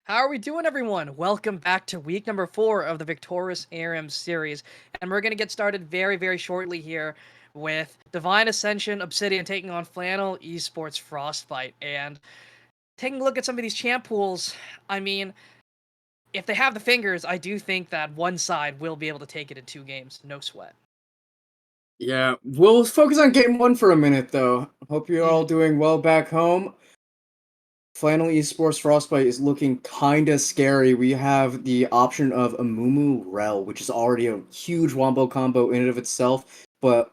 How are we doing, everyone? Welcome back to week number 4 of the Victorious ARM series. And we're going to get started very, very shortly here with Divine Ascension, Obsidian taking on Flannel, Esports, Frostbite. And taking a look at some of these champ pools, I mean, if they have the fingers, I do think that one side will be able to take it in 2 games. No sweat. Yeah, we'll focus on game one for a minute, though. Hope you're all Mhm. doing well back home. Flannel Esports Frostbite is looking kinda scary. We have the option of Amumu Rel, which is already a huge wombo combo in and of itself, but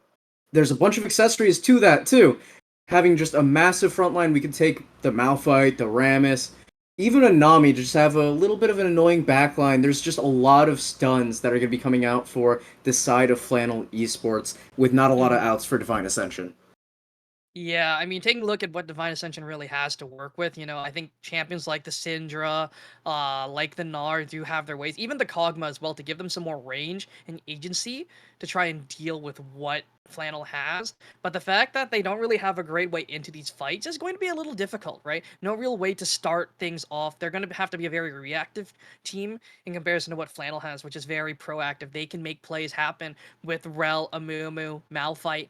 there's a bunch of accessories to that, too. Having just a massive front line, we can take the Malphite, the Rammus, even a Nami to just have a little bit of an annoying backline. There's just a lot of stuns that are going to be coming out for this side of Flannel Esports, with not a lot of Mhm. outs for Divine Ascension. Yeah, I mean, taking a look at what Divine Ascension really has to work with, I think champions like the Syndra, like the Gnar do have their ways, even the Kog'Maw as well, to give them some more range and agency to try and deal with what Flannel has. But the fact that they don't really have a great way into these fights is going to be a little difficult, right? No real way to start things off. They're going to have to be a very reactive team in comparison to what Flannel has, which is very proactive. They can make plays happen with Rel, Amumu, Malphite,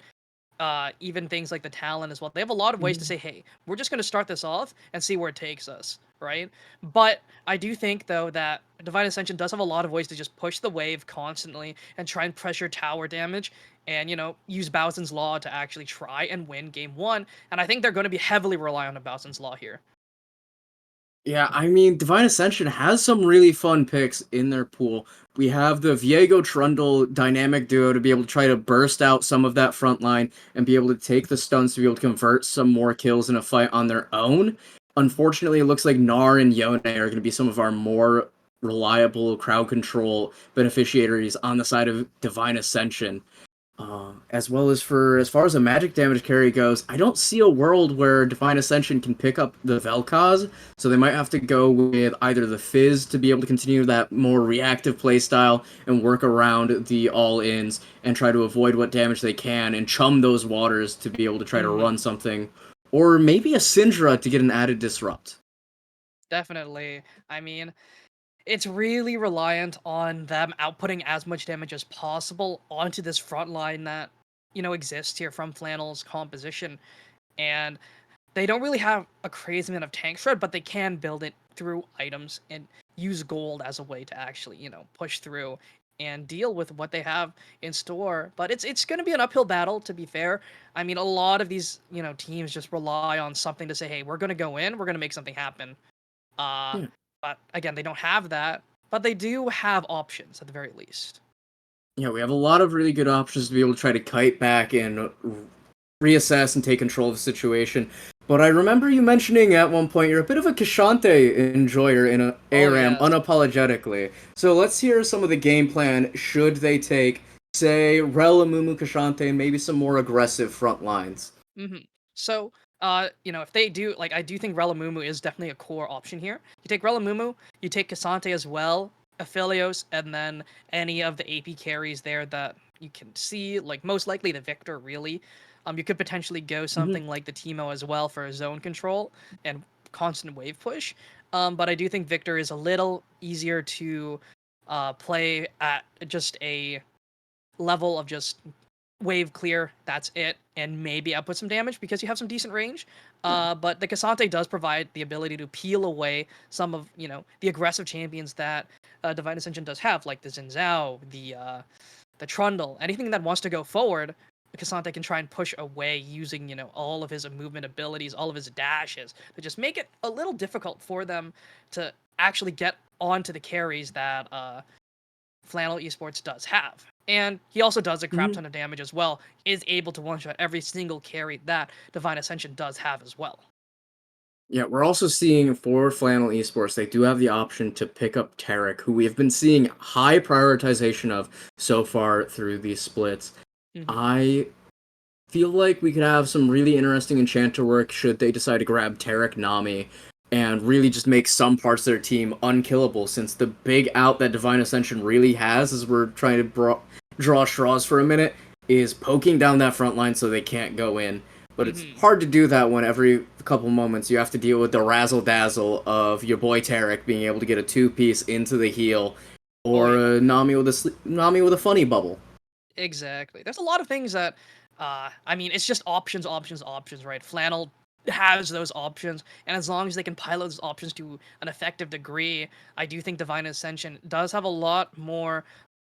even things like the Talon as well. They have a lot of ways to say, hey, we're just going to start this off and see where it takes us, right? But I do think, though, that Divine Ascension does have a lot of ways to just push the wave constantly and try and pressure tower damage and, use Bowsen's Law to actually try and win game one. And I think they're going to be heavily reliant on Bowsen's Law here. Yeah, I mean, Divine Ascension has some really fun picks in their pool. We have the Viego Trundle dynamic duo to be able to try to burst out some of that front line and be able to take the stuns to be able to convert some more kills in a fight on their own. Unfortunately, it looks like Gnar and Yone are going to be some of our more reliable crowd control beneficiaries on the side of Divine Ascension. As well as for as far as the magic damage carry goes, I don't see a world where Divine Ascension can pick up the Vel'Koz, so they might have to go with either the Fizz to be able to continue that more reactive playstyle and work around the all-ins and try to avoid what damage they can and chum those waters to be able to try to Mm-hmm. run something, or maybe a Syndra to get an added disrupt. Definitely. I mean, it's really reliant on them outputting as much damage as possible onto this front line that, exists here from Flannel's composition. And they don't really have a crazy amount of tank shred, but they can build it through items and use gold as a way to actually, push through and deal with what they have in store. But it's going to be an uphill battle, to be fair. I mean, a lot of these, teams just rely on something to say, hey, we're going to go in, we're going to make something happen. Uh, Yeah. but again, they don't have that, but they do have options at the very least. Yeah, we have a lot of really good options to be able to try to kite back and reassess and take control of the situation. But I remember you mentioning at one point you're a bit of a Kashante enjoyer in a Oh ARAM yes. unapologetically. So let's hear some of the game plan should they take, say, Rel, Amumu, Kashante, and maybe some more aggressive front lines. hmm So, if they do, like, I do think Relamumu is definitely a core option here. You take Relamumu, you take Cassante as well, Aphelios, and then any of the AP carries there that you can see, like, most likely the Victor, really. You could potentially go Mm-hmm. something like the Teemo as well for zone control and constant wave push. But I do think Victor is a little easier to play at just a level of just wave clear, that's it, and maybe output some damage because you have some decent range. But the Cassante does provide the ability to peel away some of, the aggressive champions that Divine Ascension does have, like the Zinzao, the Trundle, anything that wants to go forward. Cassante can try and push away using, all of his movement abilities, all of his dashes, to just make it a little difficult for them to actually get onto the carries that Flannel Esports does have. And he also does a crap Mm-hmm. ton of damage as well, is able to one-shot every single carry that Divine Ascension does have as well. Yeah, we're also seeing for Flannel Esports, they do have the option to pick up Tarek, who we have been seeing high prioritization of so far through these splits. Mm-hmm. I feel like we could have some really interesting enchanter work should they decide to grab Tarek Nami and really just make some parts of their team unkillable, since the big out that Divine Ascension really has, as we're trying to draw straws for a minute, is poking down that front line so they can't go in. But it's Hmm. hard to do that when every couple moments you have to deal with the razzle dazzle of your boy Tarek being able to get a 2-piece into the heel, Oh or yeah. Nami with a funny bubble. Exactly. There's a lot of things that, I mean, it's just options, options, options, right? Flannel has those options, and as long as they can pilot those options to an effective degree, I do think Divine Ascension does have a lot more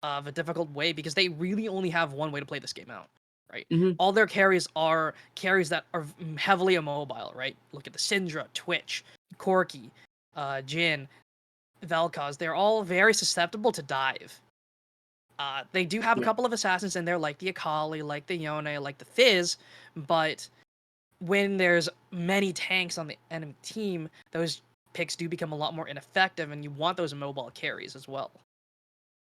of a difficult way because they really only have one way to play this game out, right? Hmm. All their carries are carries that are heavily immobile, right? Look at the Syndra, Twitch, Corki, Jin, Vel'Koz. They're all very susceptible to dive. They do have a Yeah. couple of assassins in there, like the Akali, like the Yone, like the Fizz, but when there's many tanks on the enemy team, those picks do become a lot more ineffective, and you want those mobile carries as well.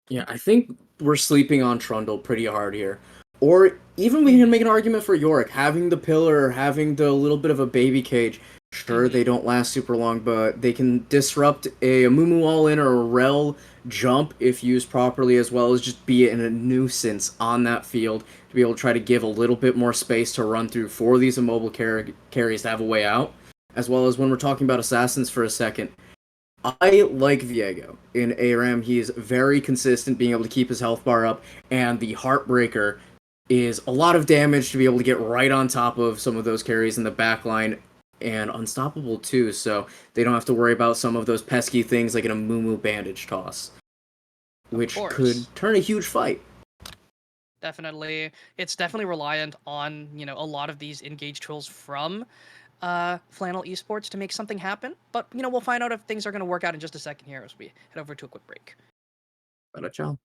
Yeah, I think we're sleeping on Trundle pretty hard here. Or even we can Mm-hmm. make an argument for Yorick, having the pillar, having the little bit of a baby cage. Sure, they Mm-hmm. don't last super long, but they can disrupt a Mumu all-in or a Rel jump if used properly, as well as just be a nuisance on that field to be able to try to give a little bit more space to run through for these immobile carries to have a way out. As well as when we're talking about assassins for a second, I like Viego in ARAM. He is very consistent, being able to keep his health bar up, and the Heartbreaker is a lot of damage to be able to get right on top of some of those carries in the back line, and unstoppable too, so they don't have to worry about some of those pesky things like an Amumu bandage toss, Of which could course. turn a huge fight. Definitely. It's definitely reliant on, a lot of these engage tools from Flannel Esports to make something happen. But, we'll find out if things are going to work out in just a second here as we head over to a quick break. But ciao.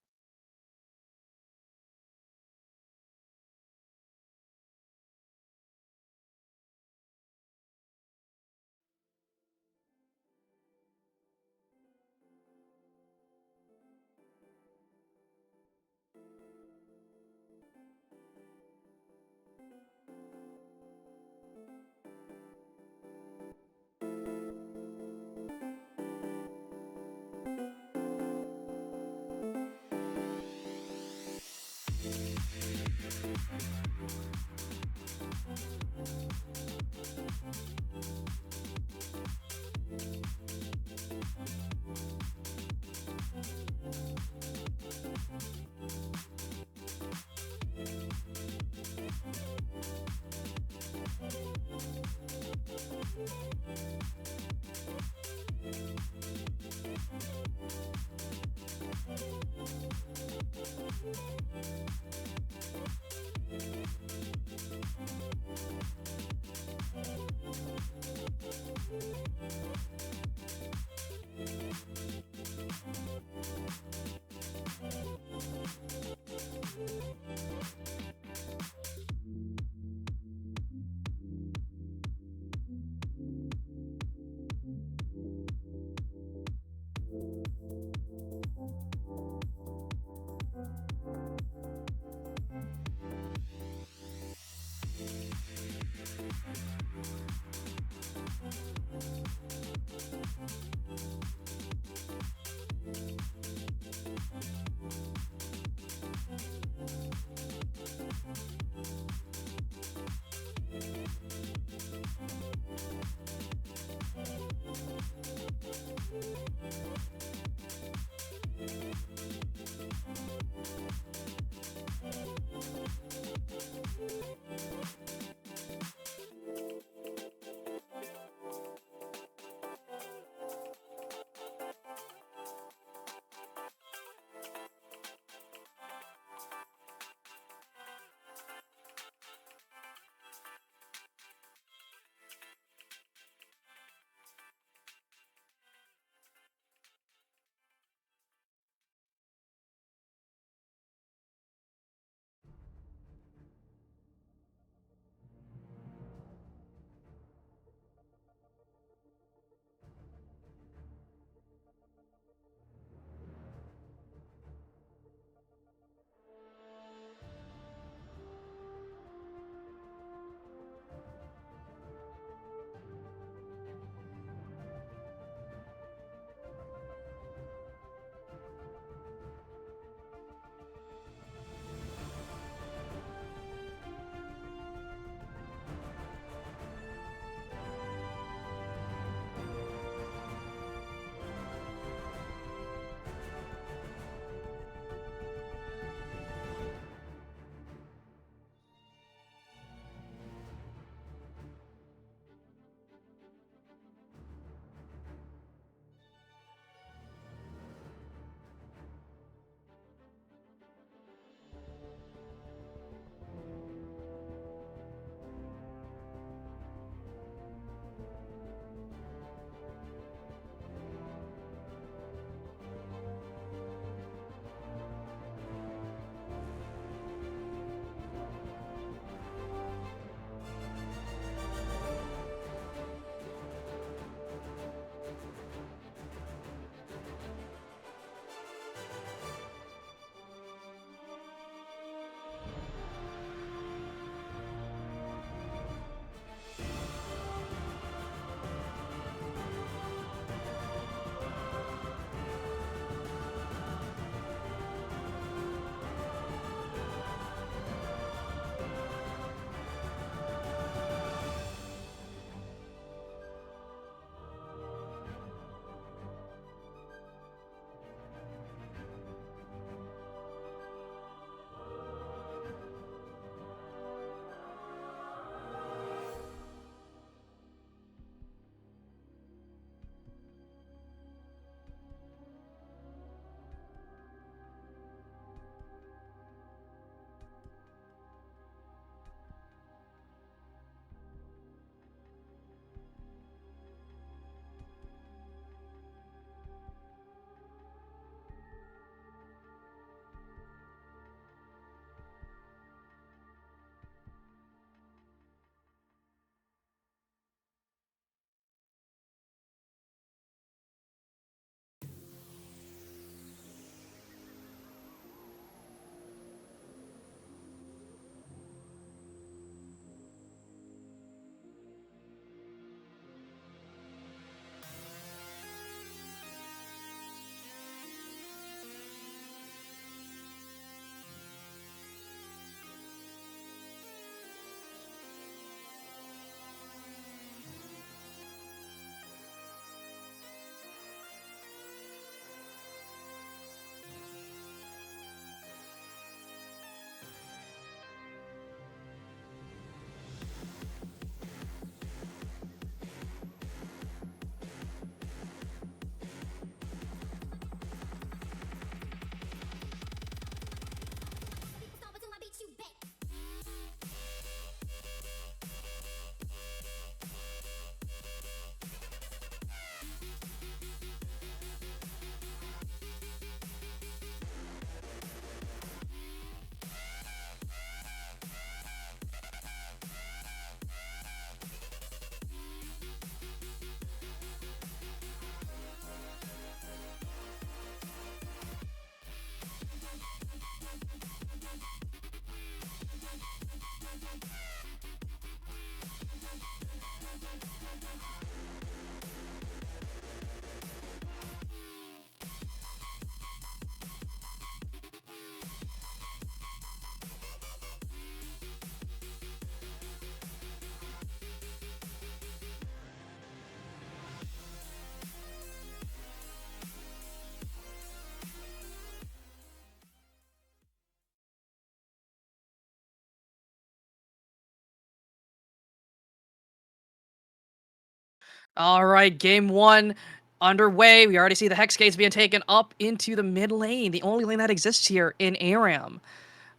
All right, game one underway. We already see the Hex Gates being taken up into the mid lane, the only lane that exists here in ARAM.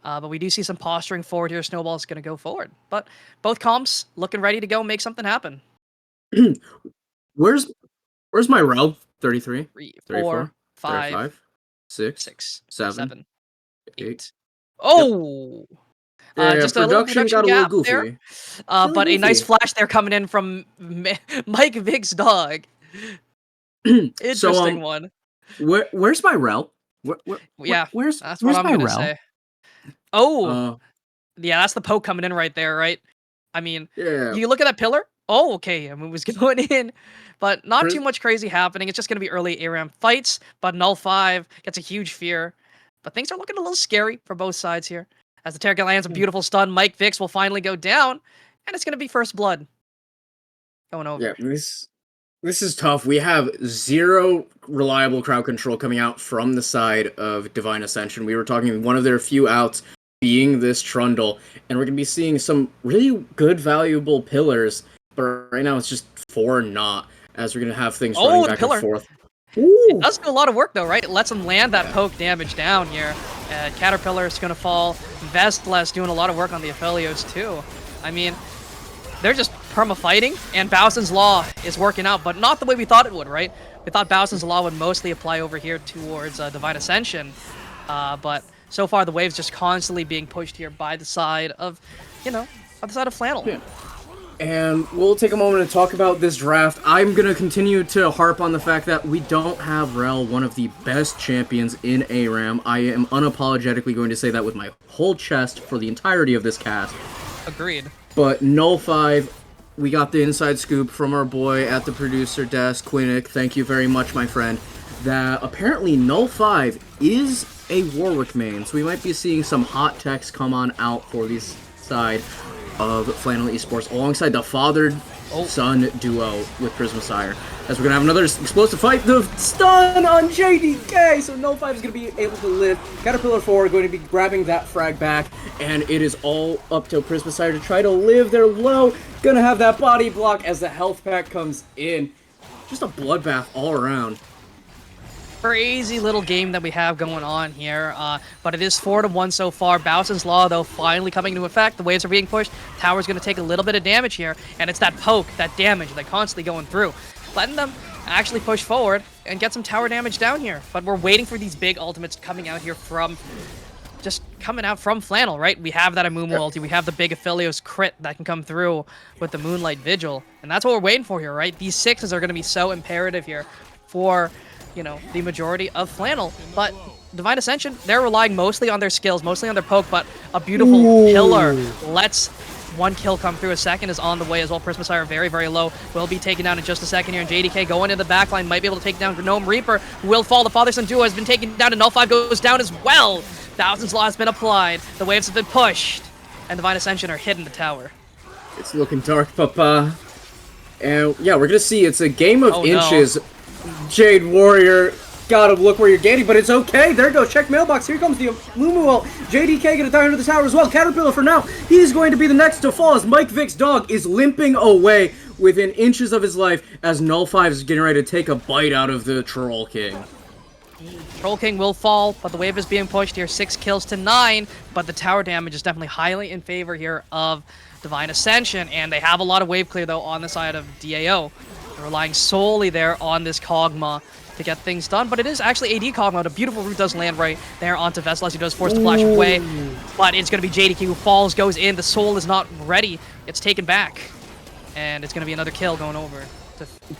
But we do see some posturing forward here. Snowball's going to go forward. But both comps looking ready to go make something happen. Where's my rel? 33, 3, 4, 34, 5, 35, 6, 6, 7, 7, 8. 8. Yep. Oh! Yeah, Just a little production production got a little gap there. goofy. It's really But a nice goofy. flash there coming in from Mike Vic's dog. So Interesting one. where's my rel? Yeah, that's what Where's I'm my going to rel? say. Oh! Uh, Yeah, that's the poke coming in right there, right? I mean, yeah. you look at that pillar. Oh, okay. I mean, it was going in, but not too Pris- much crazy happening. It's just going to be early ARAM fights, but Null 5 gets a huge fear. But things are looking a little scary for both sides here. As the Terror lands a beautiful stun, Mike Vix will finally go down, and it's going to be first blood going yeah, over. this is tough. We have zero reliable crowd control coming out from the side of Divine Ascension. We were talking one of their few outs being this Trundle, and we're going to be seeing some really good, valuable pillars, but right now it's just 4 not, as we're going to have things running Oh, the back and pillar. forth. It Ooh! does do a lot of work, though, right? It lets him land that Yeah. poke damage down here. Caterpillar is going to fall. Vestless doing a lot of work on the Aphelios, too. I mean, they're just perma-fighting, and Bowson's Law is working out, but not the way we thought it would, right? We thought Bowson's Law would mostly apply over here towards Divine Ascension, but so far the wave's just constantly being pushed here by the side of, by the side of Flannel. Yeah. And we'll take a moment to talk about this draft. I'm going to continue to harp on the fact that we don't have Rel, one of the best champions in ARAM. I am unapologetically going to say that with my whole chest for the entirety of this cast. Agreed. But Null 5, we got the inside scoop from our boy at the producer desk, Quinnick. Thank you very much, my friend. That apparently Null 5 is a Warwick main, so we might be seeing some hot techs come on out for this side of Flannel Esports alongside the father-son duo with Prismasire. As we're going to have another explosive fight. The stun on JDK! So Null 5 is going to be able to live. Caterpillar 4 are going to be grabbing that frag back. And it is all up to Prismasire to try to live. They're low. Going to have that body block as the health pack comes in. Just a bloodbath all around. Crazy little game that we have going on here, but it is 4-1 so far. Bowson's Law, though, finally coming into effect. The waves are being pushed. Tower's going to take a little bit of damage here, and it's that poke, that damage, that constantly going through. Letting them actually push forward and get some tower damage down here. But we're waiting for these big ultimates coming out here from... just coming out from Flannel, right? We have that Amumu ulti. We have the big Aphelios crit that can come through with the Moonlight Vigil. And that's what we're waiting for here, right? These 6s are going to be so imperative here for... the majority of Flannel. But Divine Ascension, they're relying mostly on their skills, mostly on their poke, but a beautiful pillar lets one kill come through. A second is on the way as well. Prismasire very, very low. Will be taken down in just a second here. And JDK going into the backline, might be able to take down Gnome Reaper, who will fall. The father-son duo has been taken down, and Null 5 goes down as well. Thousands Law has been applied. The waves have been pushed. And Divine Ascension are hitting the tower. It's looking dark, Papa. And yeah, we're going to see it's a game of inches. No. Jade Warrior, gotta look where you're getting, but it's okay. There goes, check mailbox. Here comes the Mumu ult. JDK gonna dive into the tower as well. Caterpillar for now. He's going to be the next to fall as Mike Vic's dog is limping away within inches of his life as Null 5 is getting ready to take a bite out of the Troll King. Troll King will fall, but the wave is being pushed here. 6 kills to 9, but the tower damage is definitely highly in favor here of Divine Ascension, and they have a lot of wave clear, though, on the side of DAO. They're relying solely there on this Kog'Maw to get things done, but it is actually AD Kog'Maw. A beautiful root does land right there onto Veslas, who does force the flash away, but it's going to be JDK who falls, goes in. The soul is not ready. It's taken back, and it's going to be another kill going over.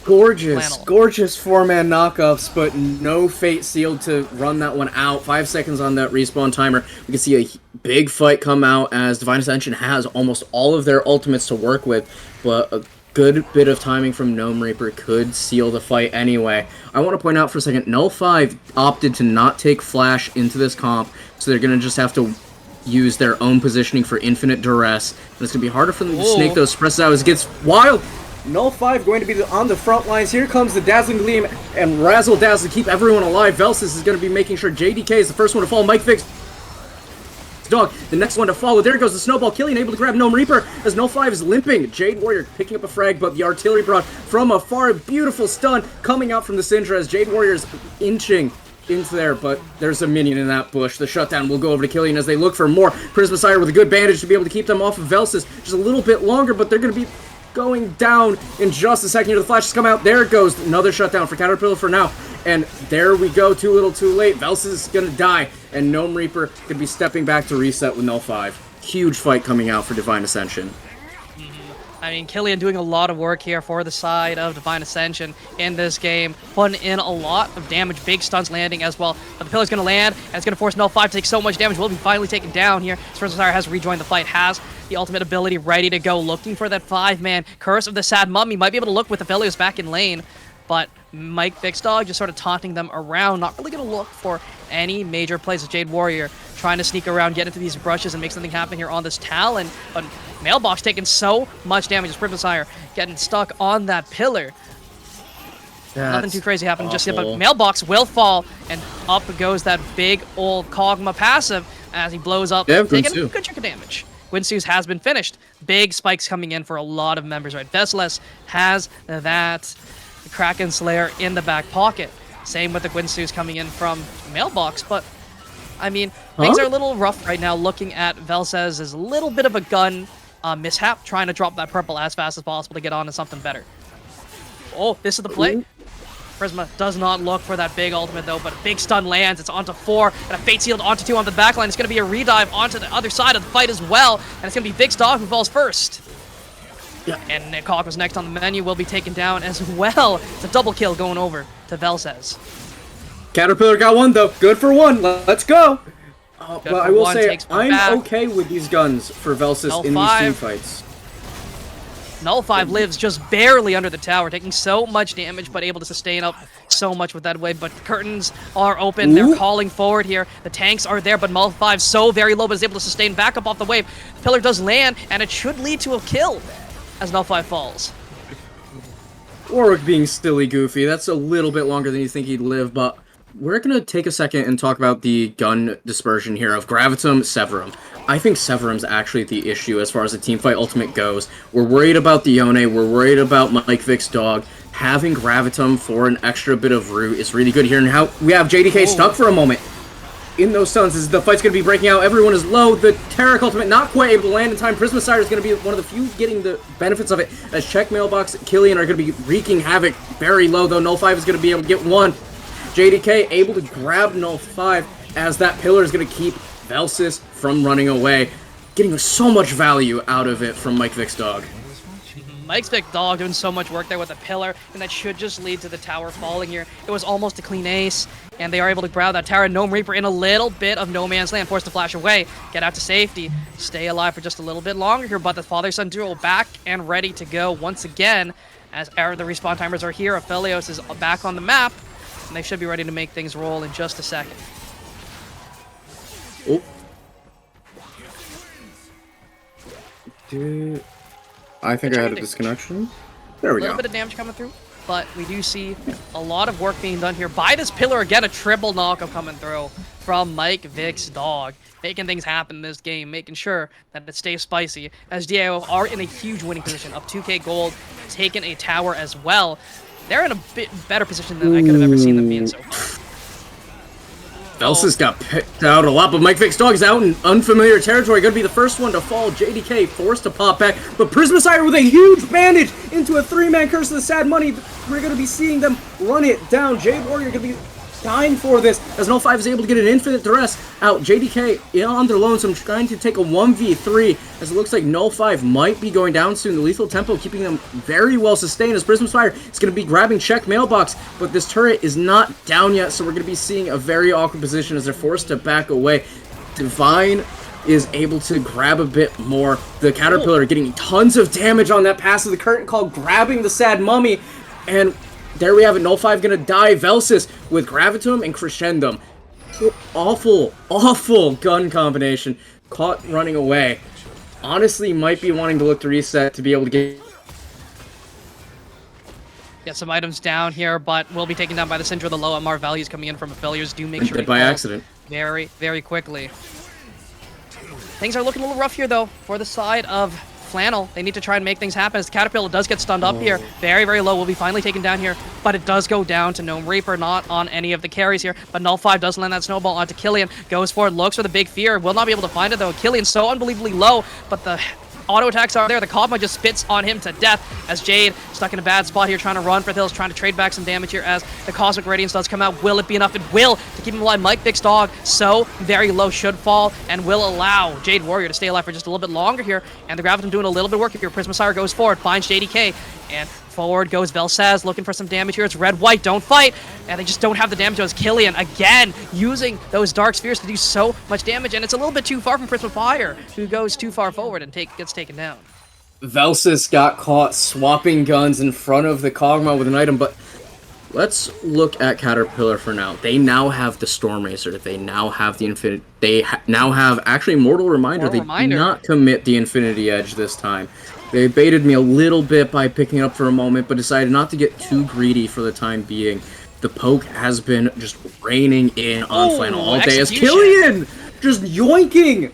Gorgeous, gorgeous 4-man knockups, but no fate sealed to run that one out. 5 seconds on that respawn timer. We can see a big fight come out as Divine Ascension has almost all of their ultimates to work with, but a good bit of timing from Gnome Reaper could seal the fight anyway. I want to point out for a second, Null 5 opted to not take Flash into this comp, so they're going to just have to use their own positioning for infinite duress, and it's going to be harder for them to snake those suppresses out as it gets wild. Null 5 going to be on the front lines. Here comes the Dazzling Gleam and Razzle Dazzle to keep everyone alive. Velsis is going to be making sure JDK is the first one to fall. Mike Vic's Dog, the next one to follow. There goes the snowball. Killian able to grab Gnome Reaper as No 5 is limping. Jade Warrior picking up a frag, but the artillery brought from afar. Beautiful stun coming out from the Syndra as Jade Warrior's inching into there, but there's a minion in that bush. The shutdown will go over to Killian as they look for more. Prismasire with a good bandage to be able to keep them off of Velsis just a little bit longer, but they're going to be going down in just a second. Here, the flashes come out. There it goes. Another shutdown for Caterpillar for now. And there we go. Too little, too late. Velsis is going to die, and Gnome Reaper could be stepping back to reset with 0-5. Huge fight coming out for Divine Ascension. I mean, Killian doing a lot of work here for the side of Divine Ascension in this game, putting in a lot of damage, big stuns landing as well. But the Pillar's going to land, and it's going to force 0-5 to take so much damage. Will be finally taken down here. Prismasire has rejoined the fight, has the ultimate ability ready to go, looking for that 5-man Curse of the Sad Mummy. Might be able to look with the Aphelios back in lane, but Mike Vixdog just sort of taunting them around, not really going to look for any major plays with Jade Warrior, trying to sneak around, get into these brushes, and make something happen here on this Talon. But Mailbox taking so much damage as Prismasire getting stuck on that pillar. Nothing too crazy happened just yet, but Mailbox will fall, and up goes that big old Kog'Maw passive as he blows up, taking a good chunk of damage. Winsu's has been finished. Big spikes coming in for a lot of members, right? Vesseless has that Kraken Slayer in the back pocket. Same with the Gwinsu's coming in from Mailbox, but I mean, things are a little rough right now looking at Velces as a little bit of a gun mishap, trying to drop that purple as fast as possible to get on to something better. Oh, this is the play. Prisma does not look for that big ultimate though, but a big stun lands. It's onto 4, and a Fate Sealed onto 2 on the backline. It's going to be a redive onto the other side of the fight as well, and it's going to be Vixdog who falls first. Yeah. And Kog was next on the menu, will be taken down as well. It's a double kill going over to Velces. Caterpillar got one though. Good for one. Let's go. But I will say, I'm okay with these guns for Velsis in these team fights. 0-5 lives just barely under the tower, taking so much damage, but able to sustain up so much with that wave. But the curtains are open. They're calling forward here. The tanks are there, but 0-5 so very low, but is able to sustain back up off the wave. The pillar does land, and it should lead to a kill as 0-5 falls. Warwick being silly goofy. That's a little bit longer than you think he'd live, but we're going to take a second and talk about the gun dispersion here of Gravitum, Severum. I think Severum's actually the issue as far as the teamfight ultimate goes. We're worried about the Yone, we're worried about Mike Vic's dog. Having Gravitum for an extra bit of root is really good here, and how we have JDK stuck for a moment in those stuns as the fight's going to be breaking out. Everyone is low. The Terror ultimate not quite able to land in time. Prismasire is going to be one of the few getting the benefits of it, as Check, Mailbox, Killian are going to be wreaking havoc. Very low though. 0-5 is going to be able to get one. JDK able to grab 0-5 as that pillar is going to keep Velsis from running away. Getting so much value out of it from Mike Vic's dog. Mike's Vic dog doing so much work there with the pillar, and that should just lead to the tower falling here. It was almost a clean ace, and they are able to grab that tower. Gnome Reaper in a little bit of no man's land, forced to flash away, get out to safety, stay alive for just a little bit longer here, but the father-son duo back and ready to go once again, as the respawn timers are here. Aphelios is back on the map, and they should be ready to make things roll in just a second. Oh. Dude. I think I had a disconnection. There we go. A little bit of damage coming through, but we do see a lot of work being done here by this pillar. Again, a triple knockup coming through from Mike Vic's dog, making things happen in this game, making sure that it stays spicy, as DIO are in a huge winning position, up 2k gold, taking a tower as well. They're in a bit better position than I could have ever seen them be in so far. Velsis got picked out a lot, but Mike Vic's dog is out in unfamiliar territory. Going to be the first one to fall. JDK forced to pop back, but Prismasire with a huge bandage into a 3-man Curse of the Sad Money. We're going to be seeing them run it down. Jade Warrior going to be dying for this, as 0-5 is able to get an infinite duress out. JDK on their lonesome, trying to take a 1v3, as it looks like 0-5 might be going down soon. The lethal tempo keeping them very well sustained, as Prismasire is going to be grabbing Check, Mailbox, but this turret is not down yet, so we're going to be seeing a very awkward position as they're forced to back away. Divine is able to grab a bit more. The Caterpillar getting tons of damage on that pass of the curtain call, grabbing the Sad Mummy, and there we have it. 0-5 gonna die. Velsis with Gravitum and Crescendum. Awful, awful gun combination. Caught running away. Honestly, might be wanting to look to reset to be able to get some items down here, but will be taken down by the Syndra. The low MR values coming in from Aphelios do make sure by accident. Very, very quickly. Things are looking a little rough here, though, for the side of Flannel. They need to try and make things happen as the Caterpillar does get stunned up here. Very, very low. Will be finally taken down here, but it does go down to Gnome Reaper, not on any of the carries here. But Null 5 does land that snowball onto Killian. Goes forward, looks for the big fear. Will not be able to find it, though. Killian's so unbelievably low, but the auto attacks are there. The Kog'Maw just spits on him to death as Jade stuck in a bad spot here, trying to run for the hills, trying to trade back some damage here as the Cosmic Radiance does come out. Will it be enough? It will to keep him alive. Mike Vic's dog so very low should fall and will allow Jade Warrior to stay alive for just a little bit longer here. And the Graviton doing a little bit of work here. Prismasire goes forward, finds JDK, and forward goes Velsaz, looking for some damage here. It's red-white, don't fight. And they just don't have the damage as Killian, again, using those Dark Spheres to do so much damage. And it's a little bit too far from Prismafire, who goes too far forward and gets taken down. Velsis got caught swapping guns in front of the Kog'Maw with an item, but let's look at Caterpillar for now. They now have the Storm Racer. They now have the Infinite. They now have, actually, Mortal Reminder. They did not commit the Infinity Edge this time. They baited me a little bit by picking it up for a moment, but decided not to get too greedy for the time being. The poke has been just raining in on Flannel all day as Killian just yoinking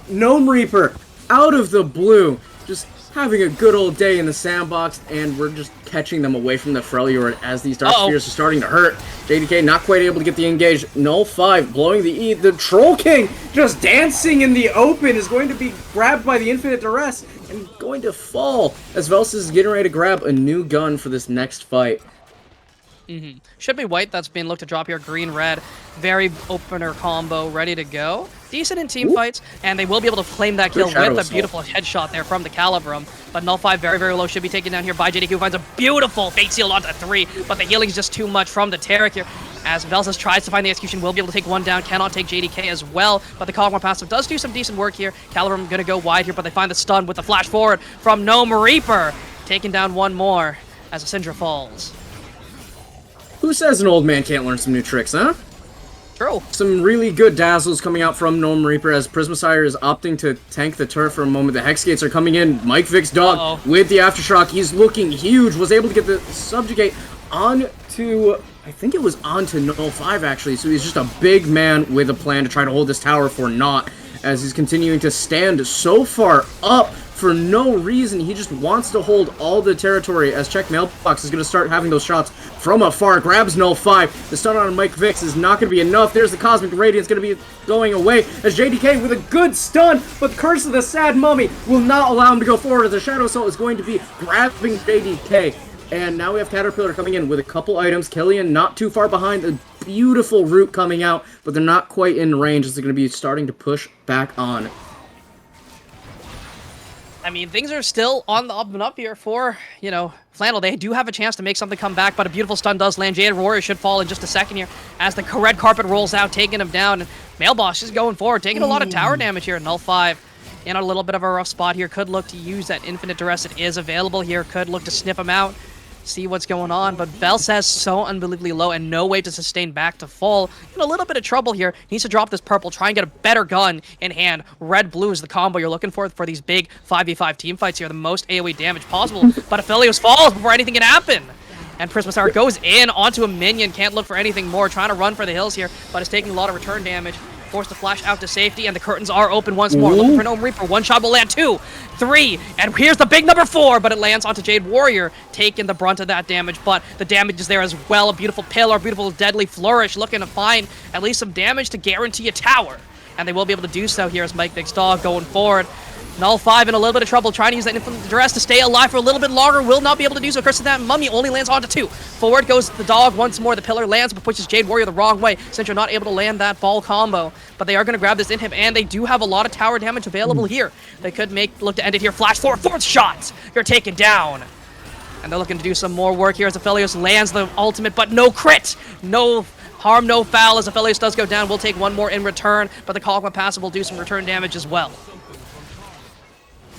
Gnome Reaper out of the blue. Just having a good old day in the sandbox, and we're just catching them away from the Freljord as these Dark Spheres are starting to hurt. JDK not quite able to get the engage. Null 5 blowing the E. The Troll King just dancing in the open is going to be grabbed by the Infinite Duress and going to fall as Velsis is getting ready to grab a new gun for this next fight. Should be white that's being looked to drop here. Green-red. Very opener combo ready to go. Decent in team fights, and they will be able to claim that kill with a beautiful headshot there from the Calibrum. But Null 5 very, very low. Should be taken down here by JDQ, who finds a beautiful Fate Seal onto 3, but the healing is just too much from the Taric here. As Velsis tries to find the execution, will be able to take one down, cannot take JDK as well, but the Kog'Maw passive does do some decent work here. Calibrum gonna go wide here, but they find the stun with the flash forward from Gnome Reaper. Taking down one more as a Syndra falls. Who says an old man can't learn some new tricks, huh? True. Some really good dazzles coming out from Gnome Reaper as Prismasire is opting to tank the turret for a moment. The Hex Gates are coming in. Mike Vic's dog with the Aftershock. He's looking huge. Was able to get the Subjugate onto, I think it was onto Null 5 actually. So he's just a big man with a plan to try to hold this tower for naught as he's continuing to stand so far up for no reason. He just wants to hold all the territory as Check Mailbox is going to start having those shots from afar. Grabs Null 5. The stun on Mike Vix is not going to be enough. There's the Cosmic Radiance going to be going away as JDK with a good stun, but the Curse of the Sad Mummy will not allow him to go forward as the Shadow Assault is going to be grabbing JDK. And now we have Caterpillar coming in with a couple items. Killian not too far behind. A beautiful root coming out, but they're not quite in range as they're going to be starting to push back on. I mean, things are still on the up and up here for, you know, Flannel. They do have a chance to make something come back, but a beautiful stun does land. Jade Warrior should fall in just a second here as the red carpet rolls out, taking him down. And Mailboss is going forward, taking a lot of tower damage here. Null 5 in a little bit of a rough spot here. Could look to use that Infinite Duress. It is available here. Could look to sniff him out, see what's going on, but Velsaz so unbelievably low and no way to sustain back to full. In a little bit of trouble here. Needs to drop this purple, try and get a better gun in hand. Red-blue is the combo you're looking for these big 5v5 team fights here. The most AoE damage possible, but Aphelios falls before anything can happen. And Prismasire goes in onto a minion, can't look for anything more, trying to run for the hills here, but is taking a lot of return damage. Forced to flash out to safety, and the curtains are open once more. Looking for Gnome Reaper. One shot will land. 2, 3, and here's the big number 4, but it lands onto Jade Warrior, taking the brunt of that damage, but the damage is there as well. A beautiful pillar, beautiful deadly flourish, looking to find at least some damage to guarantee a tower. And they will be able to do so here as Mike Vic's dog going forward. Null 5 in a little bit of trouble, trying to use that Infinite Duress to stay alive for a little bit longer. Will not be able to do so. Curse of that Mummy only lands onto 2. Forward goes the dog once more. The pillar lands, but pushes Jade Warrior the wrong way, since you're not able to land that ball combo. But they are going to grab this inhib, and they do have a lot of tower damage available here. They could look to end it here. Flash forward, 4th shot! You're taken down. And they're looking to do some more work here as Aphelios lands the ultimate, but no crit! No harm, no foul, as Aphelios does go down. We'll take one more in return, but the Kog'Maw passive will do some return damage as well.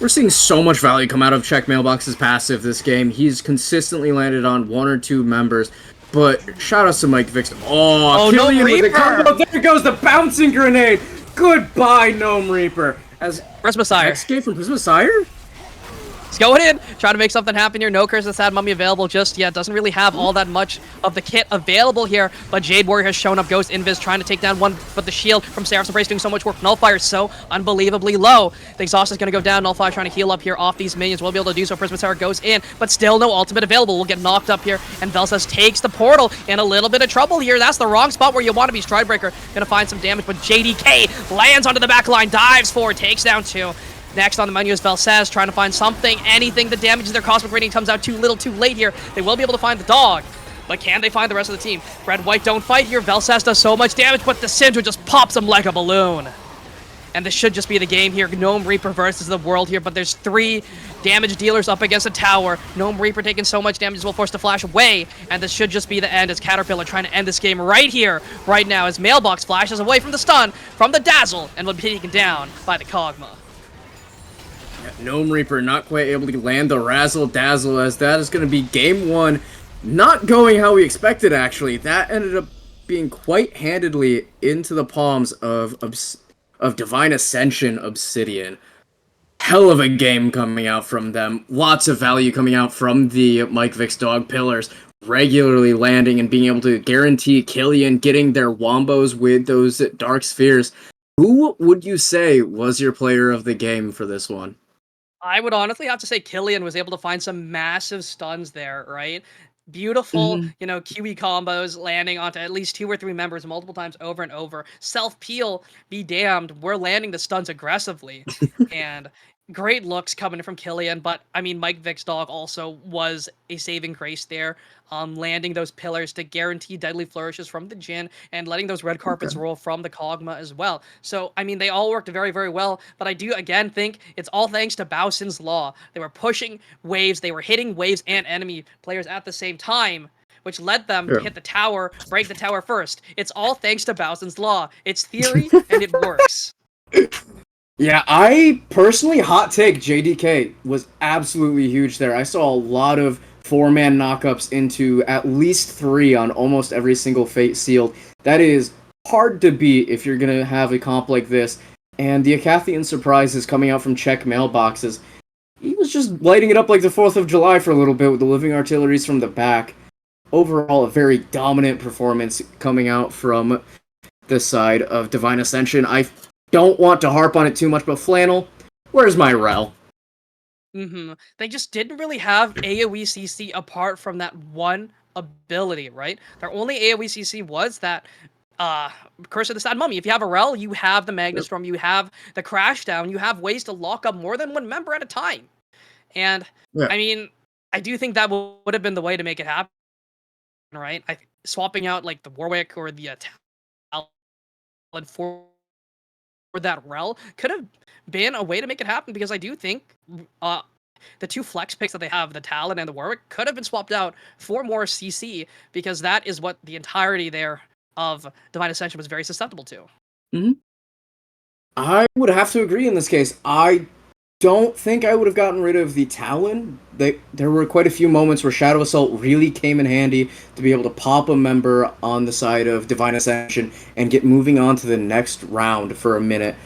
We're seeing so much value come out of Check Mailbox's passive this game. He's consistently landed on 1 or 2 members, but shout out to Mike Vix. Oh, Killian with the combo. There goes the bouncing grenade. Goodbye, Gnome Reaper. As Prismasire. Escape from Prismasire? He's going in, trying to make something happen here. No Curse of the Sad Mummy available just yet. Doesn't really have all that much of the kit available here, but Jade Warrior has shown up. Ghost Invis trying to take down one, but the shield from Seraph's Embrace doing so much work. Nullfire is so unbelievably low. The exhaust is going to go down. Nullfire trying to heal up here off these minions. Will be able to do so. Prisma Tower goes in, but still no ultimate available. Will get knocked up here, and Velsa's takes the portal in a little bit of trouble here. That's the wrong spot where you want to be. Stridebreaker gonna find some damage, but JDK lands onto the back line, dives forward, takes down 2. Next on the menu is Velsez, trying to find something, anything that damages their Cosmic Rating. Comes out too little too late here. They will be able to find the dog, but can they find the rest of the team? Red White don't fight here. Velsez does so much damage, but the Syndra just pops him like a balloon. And this should just be the game here. Gnome Reaper versus the world here, but there's 3 damage dealers up against a tower. Gnome Reaper taking so much damage will force to flash away, and this should just be the end as Caterpillar trying to end this game right here, right now, as Mailbox flashes away from the stun, from the dazzle, and will be taken down by the Kog'Maw. Gnome Reaper not quite able to land the Razzle Dazzle, as that is going to be game 1. Not going how we expected, actually. That ended up being quite handedly into the palms of Divine Ascension Obsidian. Hell of a game coming out from them. Lots of value coming out from the Mike Vick's Dog Pillars. Regularly landing and being able to guarantee Killian getting their wombos with those Dark Spheres. Who would you say was your player of the game for this one? I would honestly have to say Killian was able to find some massive stuns there, right? Beautiful, QE combos landing onto at least 2 or 3 members multiple times over and over. Self-peel, be damned, we're landing the stuns aggressively. And great looks coming from Killian, but I mean, Mike Vick's Dog also was a saving grace there, landing those pillars to guarantee deadly flourishes from the Jhin and letting those red carpets roll from the Kog'Maw as well. So, I mean, they all worked very, very well, but I do, again, think it's all thanks to Bowson's Law. They were pushing waves, they were hitting waves and enemy players at the same time, which led them to hit the tower, break the tower first. It's all thanks to Bowson's Law. It's theory, and it works. Yeah, I personally, hot take, JDK was absolutely huge there. I saw a lot of 4-man knockups into at least 3 on almost every single Fate sealed. That is hard to beat if you're going to have a comp like this. And the Acathian surprise is coming out from check mailboxes. He was just lighting it up like the 4th of July for a little bit with the living artilleries from the back. Overall, a very dominant performance coming out from the side of Divine Ascension. I don't want to harp on it too much, but Flannel, where's my Rel? They just didn't really have AoE CC apart from that one ability, right? Their only AoE CC was that Curse of the Sad Mummy. If you have a Rel, you have the Magnustorm, you have the Crashdown, you have ways to lock up more than 1 member at a time. And, I mean, I do think that would have been the way to make it happen, right? Swapping out, like, the Warwick or the Talon for that Rel could have been a way to make it happen, because I do think the 2 flex picks that they have, the Talon and the Warwick, could have been swapped out for more CC, because that is what the entirety there of Divine Ascension was very susceptible to. I would have to agree in this case. I don't think I would have gotten rid of the Talon. There were quite a few moments where Shadow Assault really came in handy to be able to pop a member on the side of Divine Ascension and get moving on to the next round for a minute.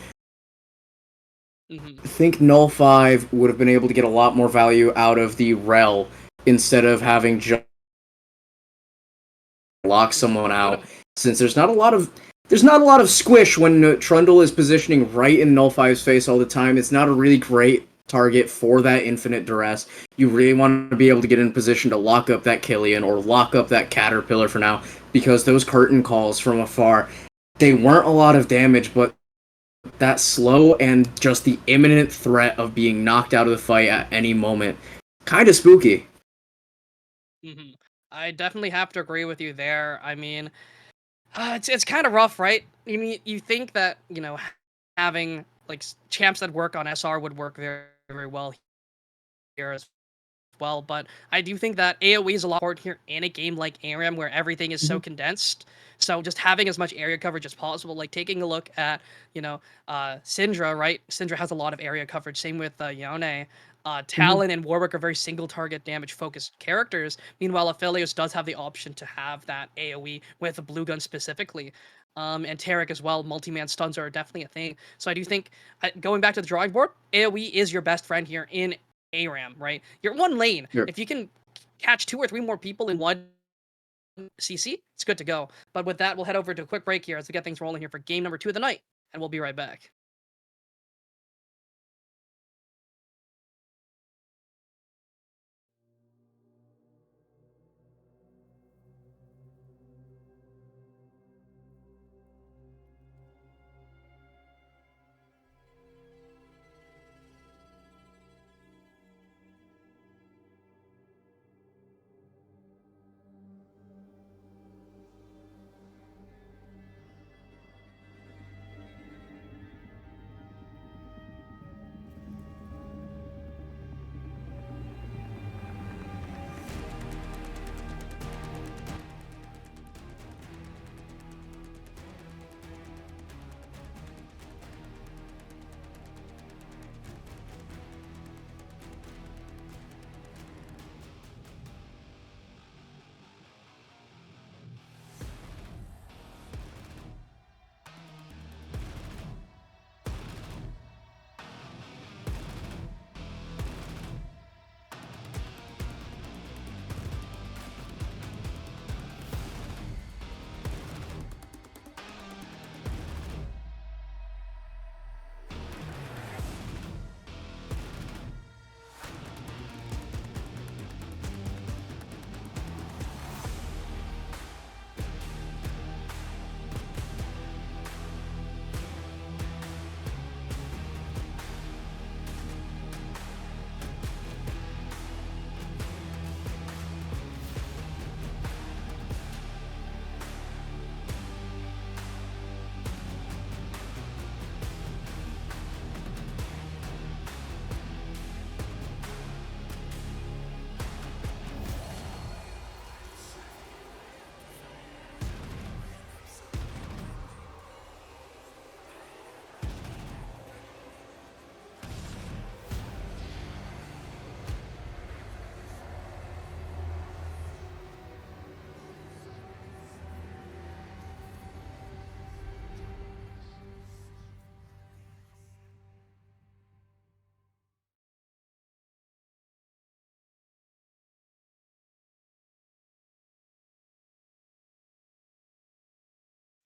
I think Null 5 would have been able to get a lot more value out of the Rel instead of having just lock someone out, since there's not a lot of squish when Trundle is positioning right in Null 5's face all the time. It's not a really great target for that infinite duress. You really want to be able to get in position to lock up that Killian or lock up that Caterpillar for now, because those curtain calls from afar, they weren't a lot of damage, but that slow and just the imminent threat of being knocked out of the fight at any moment, kind of spooky. I definitely have to agree with you there. I mean, it's kind of rough, right? I mean, you think that, having like champs that work on SR would work very, very well here as well, but I do think that AoE is a lot important here in a game like ARAM where everything is so condensed. So just having as much area coverage as possible, like taking a look at, Syndra, right? Syndra has a lot of area coverage. Same with Yone. Talon and Warwick are very single target damage focused characters. Meanwhile, Aphelios does have the option to have that AoE with a blue gun specifically. And Taric as well, multi-man stuns are definitely a thing. So I do think, going back to the drawing board, AoE is your best friend here in ARAM, right? You're one lane. Sure. If you can catch 2 or 3 more people in one CC, it's good to go. But with that, we'll head over to a quick break here as we get things rolling here for game number 2 of the night, and we'll be right back.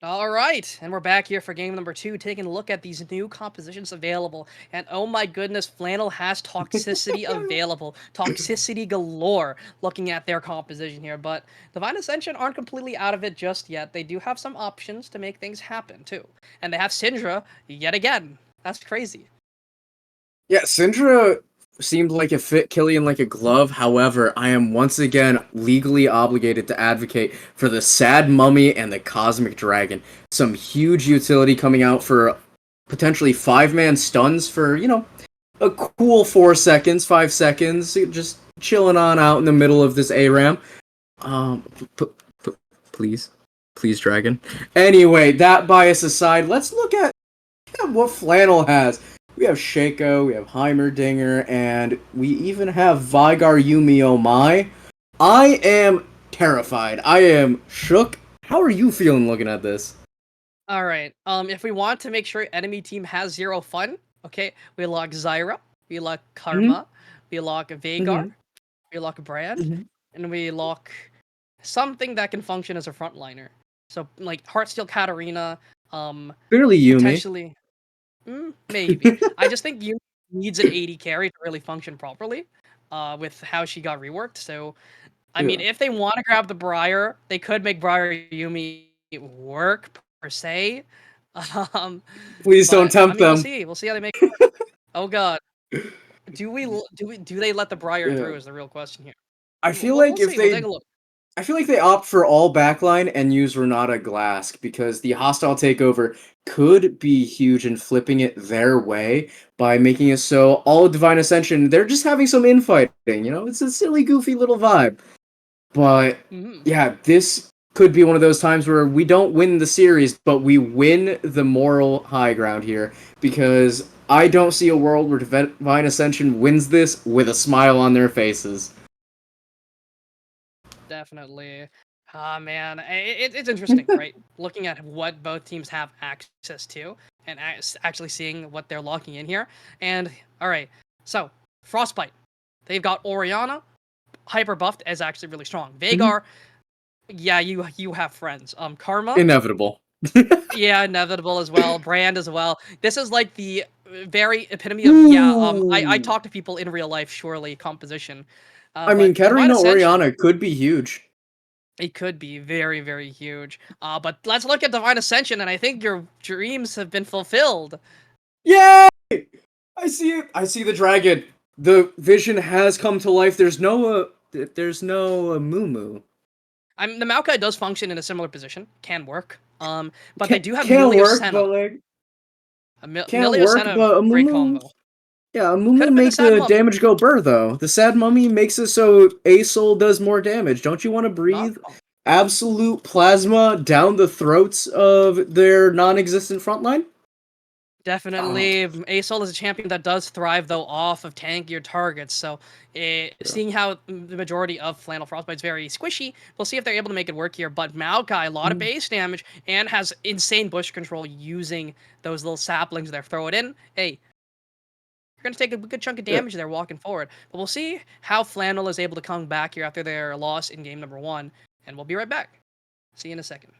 All right, and we're back here for game number 2, taking a look at these new compositions available. And oh my goodness, Flannel has toxicity available. Toxicity galore looking at their composition here. But Divine Ascension aren't completely out of it just yet. They do have some options to make things happen, too. And they have Syndra yet again. That's crazy. Yeah, Syndra seemed like it fit Killian like a glove. However, I am once again legally obligated to advocate for the Sad Mummy and the Cosmic Dragon. Some huge utility coming out for potentially 5-man stuns for, a cool 4 seconds, 5 seconds, just chilling on out in the middle of this ARAM. Um, p- please. Please, Dragon. Anyway, that bias aside, let's look at what Flannel has. We have Shaco, we have Heimerdinger, and we even have Vigar Yumi Oh My. I am terrified. I am shook. How are you feeling looking at this? All right. If we want to make sure enemy team has 0 fun, okay, we lock Zyra, we lock Mm-hmm. Karma, we lock Vagar, Mm-hmm. we lock Brand, Mm-hmm. and we lock something that can function as a frontliner. So like Heartsteel Katarina, Clearly Yumi. potentially, maybe. I just think you needs an 80 carry to really function properly, with how she got reworked. So I mean, Yeah. if they want to grab the Briar, they could make Briar Yumi work per se. Um, Please don't but I tempt mean, we'll them. see. We'll see how they make it work. Oh God, do they let the Briar Yeah. through? Is the real question here. I feel We'll like if see. We'll take they a look. I feel like they opt for all backline and use Renata Glask because the hostile takeover could be huge in flipping it their way by making it so all Divine Ascension, they're just having some infighting, It's a silly, goofy little vibe. But Hmm. yeah, this could be one of those times where we don't win the series, but we win the moral high ground here because I don't see a world where Divine Ascension wins this with a smile on their faces. Definitely. Ah, man, it's interesting, right? Looking at what both teams have access to and actually seeing what they're locking in here. And all right, so Frostbite. They've got Oriana, hyper buffed, is actually really strong. Mhm. Veigar, yeah, you have friends. Karma, Inevitable. yeah, inevitable as well. Brand as well. This is like the very epitome of yeah. I Ooh. talk to people in real life. Surely composition, I mean, but Divine Katarina Ascension. Oriana could be huge. It could be very very huge. But let's look at Divine Ascension, and I think your dreams have been fulfilled. Yay! I see it. I see the dragon. The vision has come to life. There's no Moo. The Maokai does function in a similar position. Can work. But they Can't do have can't Millie or work, Senna. but like can't Millie or work, Senna, but a great Moo. combo. Yeah, a Could Moo have been the make Sad the Mummy. damage go burr though. The sad mummy makes it so Asol does more damage. Don't you want to Not breathe absolute plasma down the throats of their non-existent frontline? Oh, Definitely. Asol is a champion that does thrive, though, off of tankier targets. So, yeah. seeing how the majority of Flannel Frostbite is very squishy, we'll see if they're able to make it work here. But Maokai, a lot of Mm, base damage, and has insane bush control using those little saplings there. Throw it in. Hey, you're going to take a good chunk of yeah. damage there walking forward. But we'll see how Flannel is able to come back here after their loss in game number 1. And we'll be right back. See you in a second.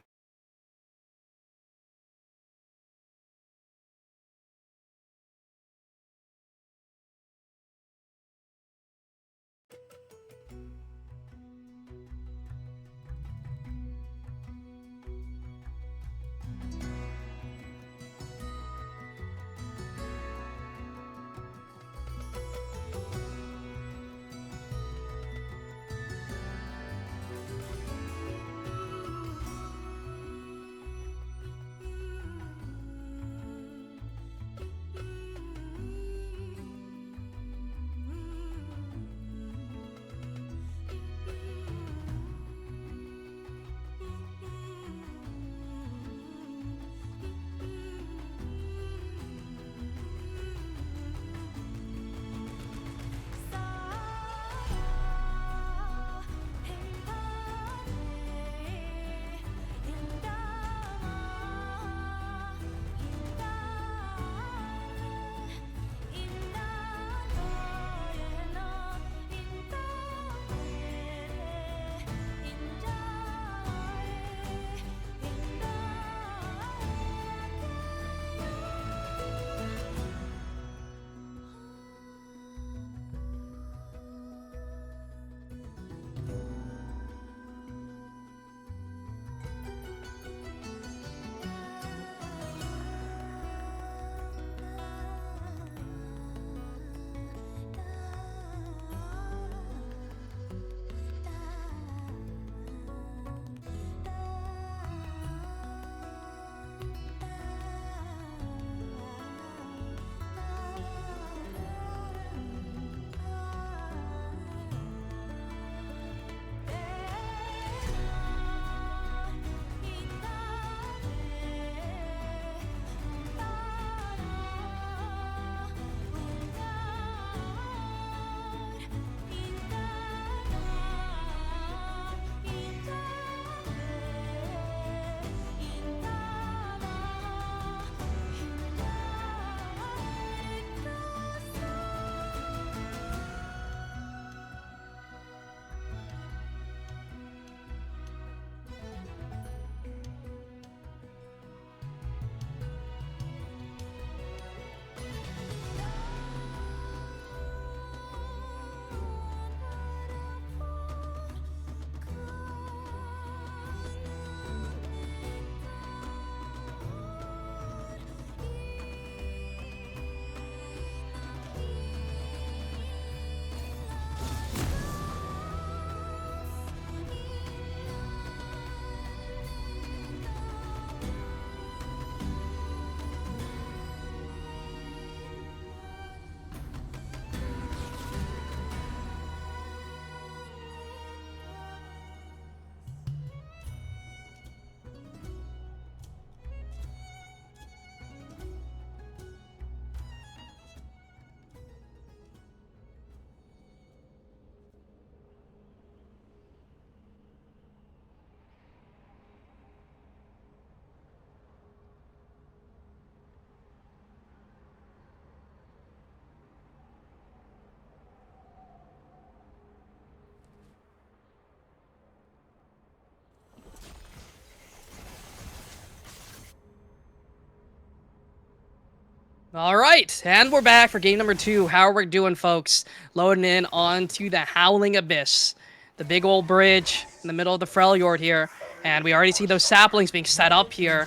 All right, and we're back for game number 2. How are we doing, folks? Loading in onto the Howling Abyss. The big old bridge in the middle of the Freljord here. And we already see those saplings being set up here.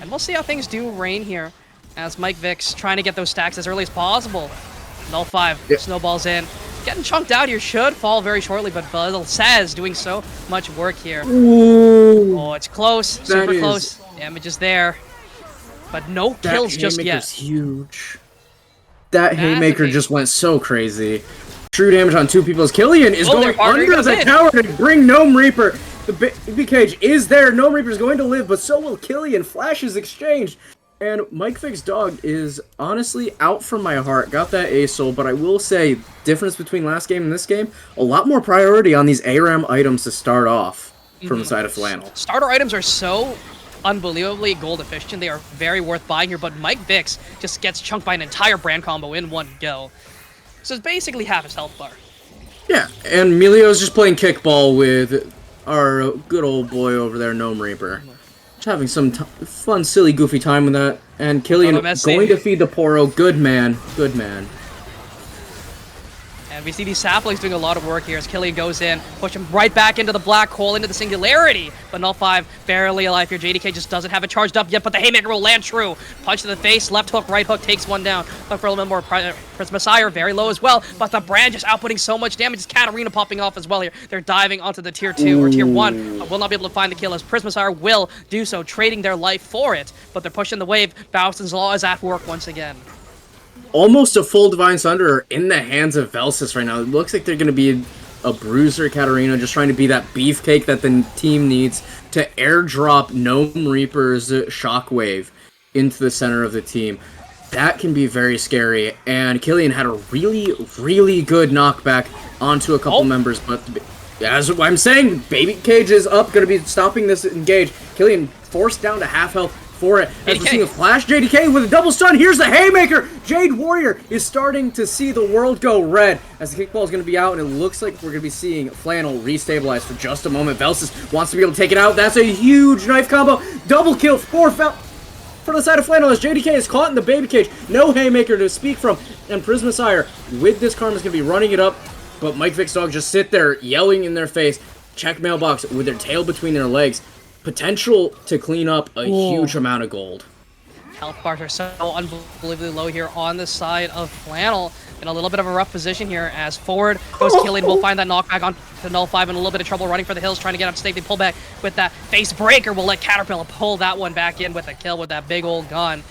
And we'll see how things do rain here. As Mike Vic's trying to get those stacks as early as possible. Null 5, Yep. snowballs in. Getting chunked out here, should fall very shortly, but Buzzle says doing so much work here. Ooh. Oh, it's close, super close. Damage is there. But no kills just yet. Huge. That haymaker Massive just went so crazy. True damage on 2 people as Killian is going under the tower to bring Gnome Reaper. The baby cage is there. Gnome Reaper is going to live, but so will Killian. Flashes exchanged. And Mike Vic's dog is honestly out from my heart. Got that A-Soul, but I will say, difference between last game and this game, a lot more priority on these ARAM items to start off from the side of Flannel. Starter items are so unbelievably gold efficient. They are very worth buying here, but Mike Vix just gets chunked by an entire brand combo in one go. So it's basically half his health bar. Yeah, and Melio's just playing kickball with our good old boy over there, Gnome Reaper. Just having some fun, silly, goofy time with that. And Killian going to feed the Poro. Good man. Good man. And we see these saplings doing a lot of work here as Killian goes in, push him right back into the black hole, into the singularity. But Null 5 barely alive here. JDK just doesn't have it charged up yet, but the haymaker will land true. Punch to the face, left hook, right hook, takes one down. Look for a little bit more. Prince Messiah very low as well, but the brand just outputting so much damage. It's Katarina popping off as well here. They're diving onto the tier 2 or tier 1. Will not be able to find the kill as Prince Messiah will do so, trading their life for it. But they're pushing the wave. Bowson's Law is at work once again. Almost a full Divine Sunder in the hands of Velsis right now. It looks like they're going to be a bruiser Katarina, just trying to be that beefcake that the team needs to airdrop Gnome Reaper's Shockwave into the center of the team. That can be very scary, and Killian had a really, really good knockback onto a couple members, but as I'm saying, Baby Cage is up, going to be stopping this engage. Killian forced down to half health for it. As we're seeing a flash, JDK with a double stun. Here's the haymaker. Jade Warrior is starting to see the world go red as the kickball is going to be out, and it looks like we're going to be seeing Flannel restabilize for just a moment. Velsis wants to be able to take it out. That's a huge knife combo. Double kill for the side of Flannel as JDK is caught in the baby cage. No haymaker to speak from, and Prismasire with this karma is going to be running it up, but Mike Vic's dog just sit there yelling in their face. Check mailbox with their tail between their legs. Potential to clean up a huge amount of gold. Health bars are so unbelievably low here on the side of Flannel. In a little bit of a rough position here as forward goes Killian. Will find that knockback on to Null 5 in a little bit of trouble running for the hills, trying to get up stake. They pull back with that face breaker. Will let Caterpillar pull that one back in with a kill with that big old gun.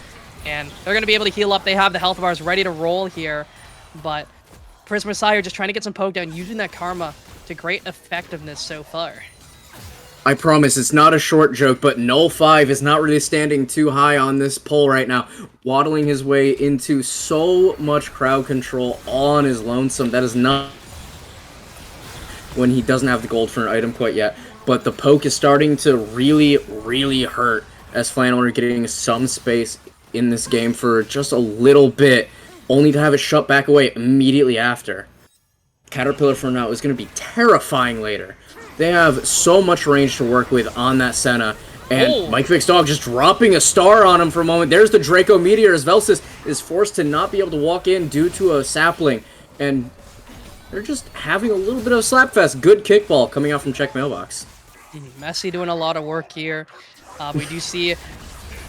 And they're going to be able to heal up. They have the health bars ready to roll here. But Prince Messiah just trying to get some poke down, using that karma to great effectiveness so far. I promise it's not a short joke, but Null 5 is not really standing too high on this pole right now, waddling his way into so much crowd control all on his lonesome. That is not when he doesn't have the gold for an item quite yet, but the poke is starting to really, really hurt as Flannel are getting some space in this game for just a little bit, only to have it shut back away immediately after. Caterpillar for now is going to be terrifying later. They have so much range to work with on that Senna. And Mike Vic's dog just dropping a star on him for a moment. There's the Draco Meteor as Velsis is forced to not be able to walk in due to a sapling. And they're just having a little bit of a slapfest. Good kickball coming out from Check Mailbox. Messi doing a lot of work here. We do see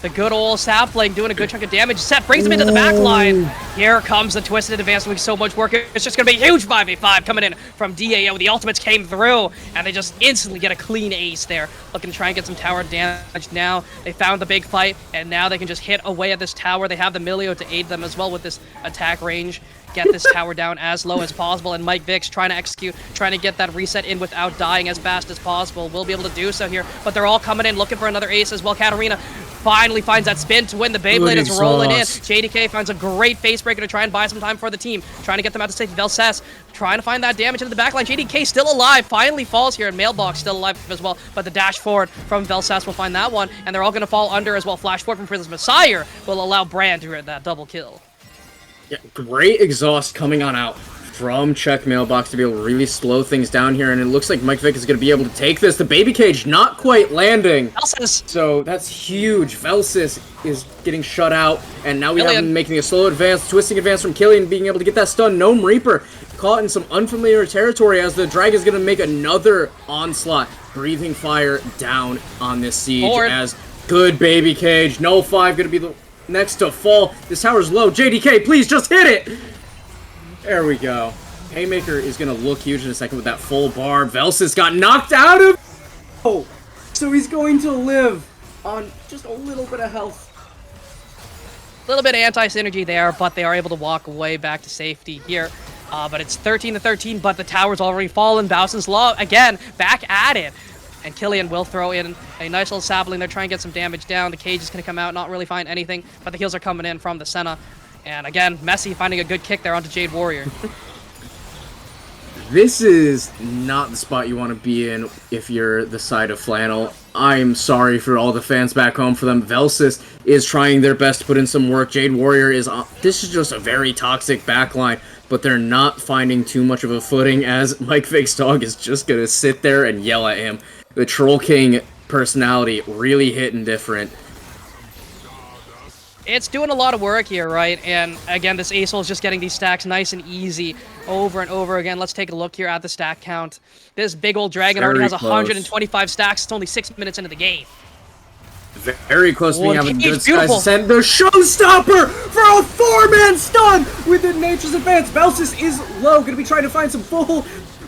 the good old sapling doing a good chunk of damage. Seth brings him into the back line. Here comes the Twisted Advance doing so much work. It's just going to be a huge 5v5 coming in from DAO. The ultimates came through, and they just instantly get a clean ace there. Looking to try and get some tower damage now. They found the big fight, and now they can just hit away at this tower. They have the Milio to aid them as well with this attack range. Get this tower down as low as possible, and Mike Vic's trying to execute, trying to get that reset in without dying as fast as possible. Will be able to do so here, but they're all coming in looking for another ace as well. Katarina finally finds that spin to win. The Beyblade is rolling in. JDK finds a great face breaker to try and buy some time for the team, trying to get them out to safety. Velses trying to find that damage into the backline. JDK still alive, finally falls here, and Mailbox still alive as well, but the dash forward from Velses will find that one, and they're all going to fall under as well. Flash forward from Prince Messiah will allow Brand to get that double kill. Yeah, great exhaust coming on out from check mailbox to be able to really slow things down here, and it looks like Mike Vick is going to be able to take this. The baby cage not quite landing. Velsis. So that's huge. Velsis is getting shut out, and now we have him making a slow advance, twisting advance from Killian, being able to get that stun. Gnome Reaper caught in some unfamiliar territory as the Drag is going to make another onslaught. Breathing fire down on this siege as good baby cage. No 5 going to be the next to fall. This tower's low. JDK, please just hit it! There we go. Haymaker is going to look huge in a second with that full bar. Velsis got knocked out of... Oh, so he's going to live on just a little bit of health. A little bit of anti-synergy there, but they are able to walk away back to safety here. But it's 13-13, but the tower's already fallen. Bowson's Law, again, back at it. And Killian will throw in a nice little sapling there, try and get some damage down. The cage is going to come out, not really find anything, but the heals are coming in from the Senna. And again, Messi finding a good kick there onto Jade Warrior. This is not the spot you want to be in if you're the side of Flannel. I'm sorry for all the fans back home for them. Velsis is trying their best to put in some work. Jade Warrior is... This is just a very toxic backline, but they're not finding too much of a footing as Mike Vick's dog is just going to sit there and yell at him. The Troll King personality really hitting different. It's doing a lot of work here, right? And again, this Ace is just getting these stacks nice and easy over and over again. Let's take a look here at the stack count. This big old dragon already has 125 stacks. It's only 6 minutes into the game. Very close to being having good beautiful. guys send the showstopper for a 4-man stun with the Nature's Advance. Velsis is low, going to be trying to find some full,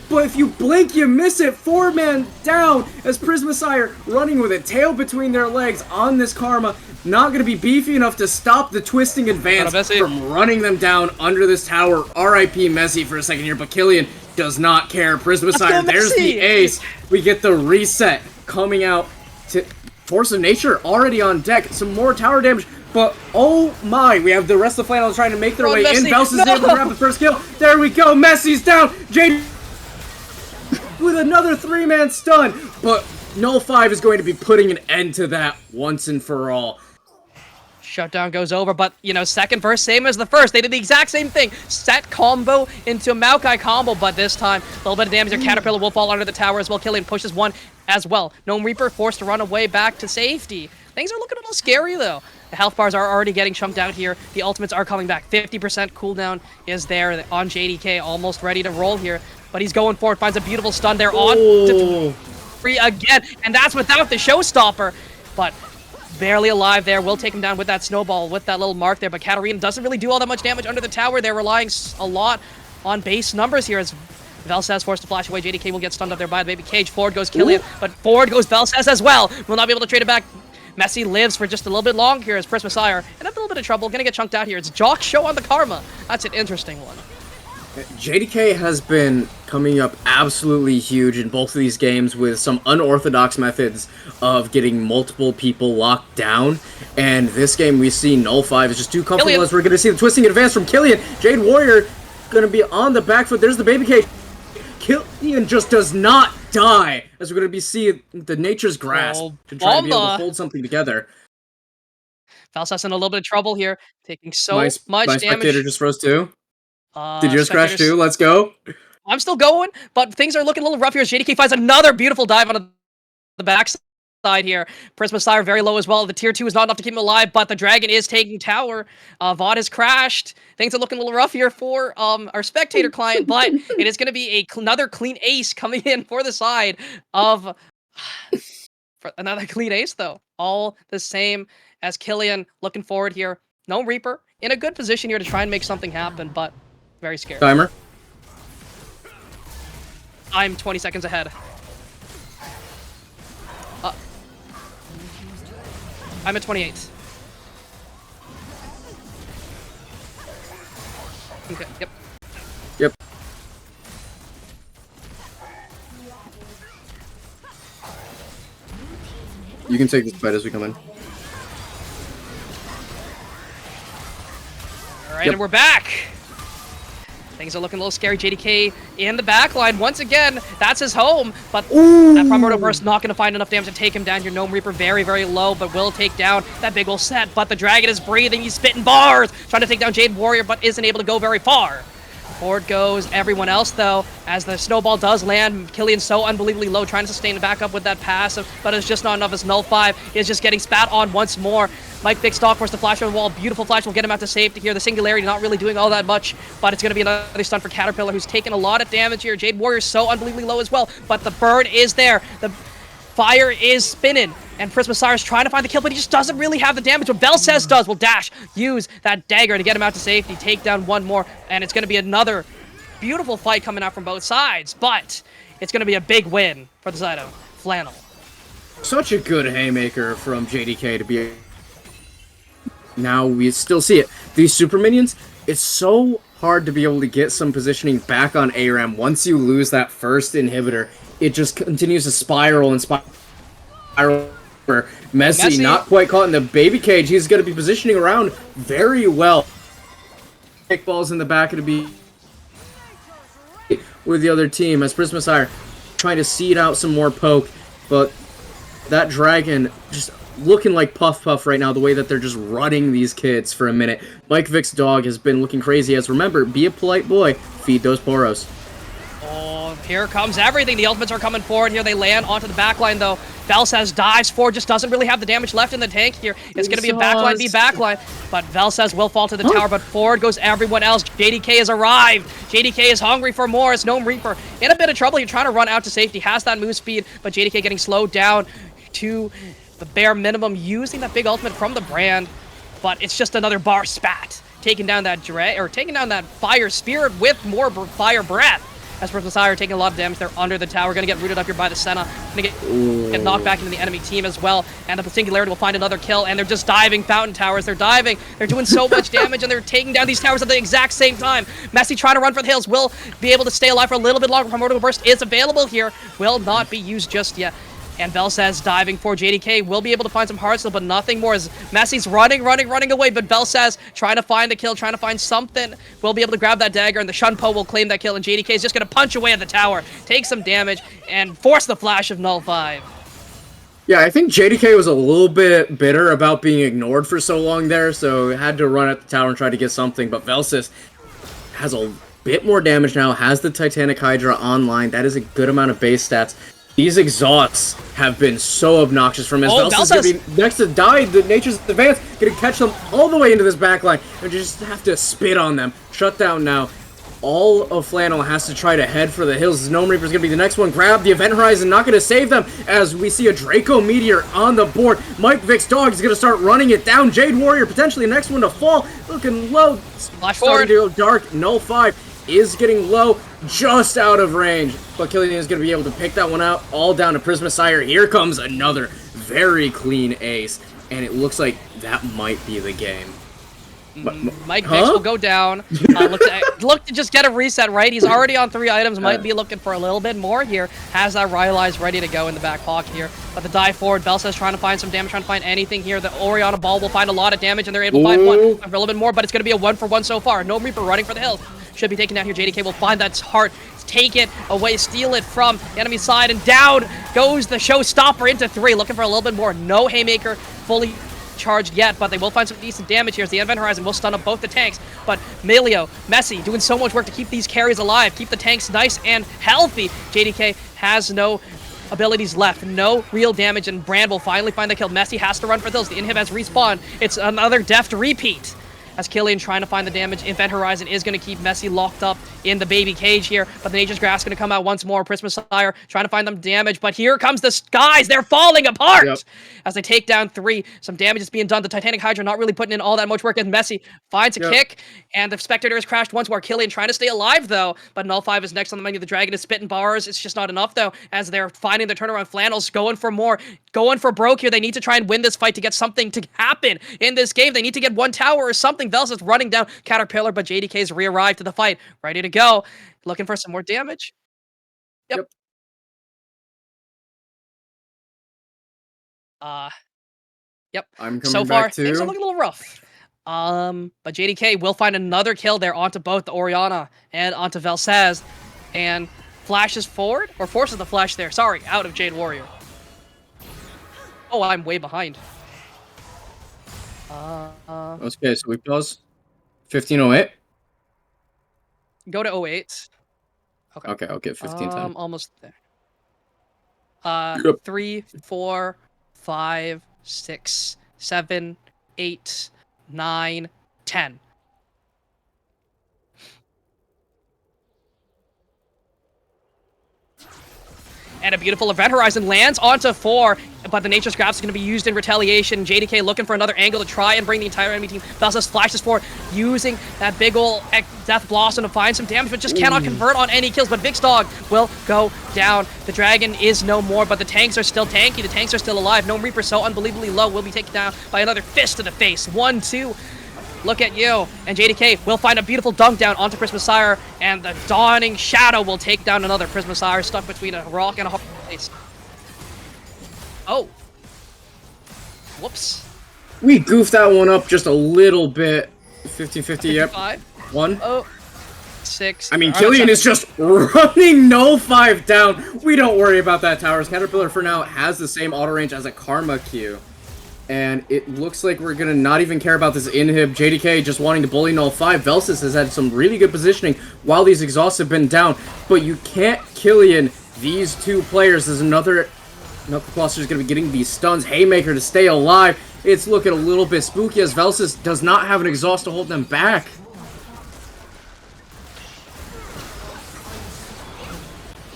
but if you blink, you miss it. 4-man down as Prismasire running with a tail between their legs on this Karma. Not going to be beefy enough to stop the twisting advance from running them down under this tower. R.I.P. Messi for a second here, but Killian does not care. Prismasire, there's the ace. We get the reset coming out to Force of Nature already on deck. Some more tower damage, but oh my, we have the rest of the Flannel trying to make their way in. Velsis is able to grab the first kill. There we go. Messi's down. Jade with another 3-man stun, but No 5 is going to be putting an end to that once and for all. Shutdown goes over, but, you know, second verse, same as the first. They did the exact same thing. Set combo into a Maokai combo, but this time, a little bit of damage. Their Caterpillar will fall under the tower as well. Killian pushes one as well. Gnome Reaper forced to run away back to safety. Things are looking a little scary, though. The health bars are already getting chunked out here. The ultimates are coming back. 50% cooldown is there on JDK, almost ready to roll here. But he's going for it, finds a beautiful stun there on to 3 again. And that's without the showstopper. But barely alive there. Will take him down with that snowball, with that little mark there. But Katarina doesn't really do all that much damage under the tower. They're relying a lot on base numbers here as Velsis forced to flash away. JDK will get stunned up there by the baby cage. Forward goes Killian, but forward goes Velsis as well. Will not be able to trade it back. Messi lives for just a little bit long here as Prismasire, and a little bit of trouble. Gonna get chunked out here. It's Jock Show on the Karma. That's an interesting one. JDK has been coming up absolutely huge in both of these games with some unorthodox methods of getting multiple people locked down. And this game we see No 5 is just too comfortable Killian. As we're going to see the twisting advance from Killian. Jade Warrior going to be on the back foot. There's the baby cage. Killian just does not die as we're going to be seeing the Nature's Grasp to try and be able to hold something together. Velsis in a little bit of trouble here, taking so much my damage. Spectator just froze too. Did yours crash too? Let's go. I'm still going, but things are looking a little rough here. JDK finds another beautiful dive on the backside here. Prismasire very low as well. The tier 2 is not enough to keep him alive, but the dragon is taking tower. VOD has crashed. Things are looking a little rough here for our spectator client, but it is going to be another clean ace coming in for the side of... for another clean ace, though. All the same as Killian looking forward here. No Reaper in a good position here to try and make something happen, but... very scared. Timer. I'm 20 seconds ahead. I'm at 28. Okay, yep. Yep. You can take this fight as we come in. Alright, and we're back! Things are looking a little scary. JDK in the backline. Once again, that's his home. But that Primordial Burst not going to find enough damage to take him down. Your Gnome Reaper very, very low, but will take down that big ol' set. But the Dragon is breathing. He's spitting bars. Trying to take down Jade Warrior, but isn't able to go very far. Forward goes everyone else, though, as the snowball does land. Killian's so unbelievably low, trying to sustain it back up with that passive, but it's just not enough as Null 5 is just getting spat on once more. Mike Vick stock force the flash on the wall. Beautiful flash will get him out to safety here. The Singularity not really doing all that much, but it's going to be another stun for Caterpillar, who's taking a lot of damage here. Jade Warrior's so unbelievably low as well, but the bird is there. The fire is spinning, and Prisma Cyrus trying to find the kill, but he just doesn't really have the damage. What Belsays does will dash, use that dagger to get him out to safety, take down one more, and it's going to be another beautiful fight coming out from both sides, but it's going to be a big win for the side of Flannel. Such a good haymaker from JDK to be... Now we still see it. These super minions, it's so hard to be able to get some positioning back on ARAM once you lose that first inhibitor. It just continues to spiral and spiral. Messi not quite caught in the baby cage. He's going to be positioning around very well. Kickballs in the back of the be with the other team as Prisma Sire trying to seed out some more poke, but that dragon just looking like Puff right now, the way that they're just running these kids for a minute. Mike Vick's dog has been looking crazy as, remember, be a polite boy, feed those poros. Oh, here comes everything. The ultimates are coming forward here. They land onto the backline, though. Velsaz dives forward, just doesn't really have the damage left in the tank here. It's going to be a backline v backline, but Velsaz will fall to the tower, but forward goes everyone else. JDK has arrived. JDK is hungry for more. It's Gnome Reaper in a bit of trouble. He's trying to run out to safety, has that move speed, but JDK getting slowed down to the bare minimum, using that big ultimate from the brand, but it's just another bar spat. Taking down that fire spirit with more fire breath. As Prisma Sire taking a lot of damage, they're under the tower, gonna get rooted up here by the Senna, gonna get knocked back into the enemy team as well, and the Singularity will find another kill, and they're just diving fountain towers, they're diving, they're doing so much damage, and they're taking down these towers at the exact same time. Messi trying to run for the hills, will be able to stay alive for a little bit longer. Primordial Burst is available here, will not be used just yet. And Velsaz diving for JDK, will be able to find some hard still, but nothing more as Messi's running away, but Velsaz trying to find a kill, trying to find something, will be able to grab that dagger, and the Shunpo will claim that kill, and JDK is just going to punch away at the tower, take some damage, and force the flash of Null 5. Yeah, I think JDK was a little bit bitter about being ignored for so long there, so had to run at the tower and try to get something, but Velsaz has a bit more damage now, has the Titanic Hydra online, that is a good amount of base stats. These exhausts have been so obnoxious from his. Velsaz gonna be next to die. The Nature's Advance gonna catch them all the way into this backline and just have to spit on them. Shut down now. All of Flannel has to try to head for the hills. Gnome Reaper's gonna be the next one. Grab the Event Horizon, not gonna save them as we see a Draco Meteor on the board. Mike Vick's dog is gonna start running it down. Jade Warrior potentially the next one to fall. Looking low. Flash starting forward. to go dark. Null 5 is getting low, just out of range, but Killian is going to be able to pick that one out, all down to Prisma Sire. Here comes another very clean ace, and it looks like that might be the game. Mike Vick will go down, look to just get a reset, right? He's already on 3 items, might be looking for a little bit more here, has that Rylai's ready to go in the back pocket here, but the dive forward, Belsa's trying to find some damage, trying to find anything here. The Orianna Ball will find a lot of damage, and they're able to find a little bit more, but it's going to be a 1-for-1 so far. No Reaper running for the hill. Should be taken down here. JDK will find that heart, take it away, steal it from the enemy side, and down goes the showstopper into 3, looking for a little bit more. No Haymaker fully charged yet, but they will find some decent damage here as the Event Horizon will stun up both the tanks, but Melio, Messi doing so much work to keep these carries alive, keep the tanks nice and healthy. JDK has no abilities left, no real damage, and Brand will finally find the kill. Messi has to run for those. The inhib has respawned. It's another deft repeat as Killian trying to find the damage. Event Horizon is going to keep Messi locked up in the baby cage here, but the Nature's Grasp going to come out once more. Prisma Sire trying to find them damage, but here comes the skies. They're falling apart as they take down 3. Some damage is being done. The Titanic Hydra not really putting in all that much work, and Messi finds a kick, and the Spectator has crashed once more. Killian trying to stay alive, though, but Null 5 is next on the menu. The Dragon is spitting bars. It's just not enough, though, as they're finding the turnaround. Flannel's going for more, going for broke here. They need to try and win this fight to get something to happen in this game. They need to get 1 tower or something. Vels is running down Caterpillar, but JDK's re-arrived to the fight, ready to go, looking for some more damage. Yep. Yep. I'm coming so far, back too. things are looking a little rough. But JDK will find another kill there onto both the Orianna and onto Velsaz, and flashes forward, or forces the flash there, sorry, out of Jade Warrior. Oh, I'm way behind. Okay, so we pause. 1508. Go to 08. Okay. Okay, I'll get 1510. Almost there. Yep. 3, 4, 5, 6, 7, 8, 9, 10. And a beautiful Event Horizon lands onto 4, but the Nature Scraps is going to be used in retaliation. JDK looking for another angle to try and bring the entire enemy team. Velsa flashes forward, using that big ol' Death Blossom to find some damage, but just cannot convert on any kills. But Vix Dog will go down. The Dragon is no more, but the tanks are still tanky. The tanks are still alive. Gnome Reaper so unbelievably low will be taken down by another fist to the face. 1-2. Look at you. And JDK will find a beautiful dunk down onto Prismasire, and the Dawning Shadow will take down another Prismasire stuck between a rock and a hard place. Oh. Whoops. We goofed that one up just a little bit. 50-50, yep. 1. Oh. 6. I mean, Killian is just running no 5 down. We don't worry about that towers. Caterpillar for now has the same auto range as a Karma Q. And it looks like we're gonna not even care about this inhib. JDK just wanting to bully null 5. Velsis has had some really good positioning while these exhausts have been down. But you can't Killian these two players. There's another Knuckle Cluster is gonna be getting these stuns. Haymaker to stay alive. It's looking a little bit spooky as Velsis does not have an exhaust to hold them back.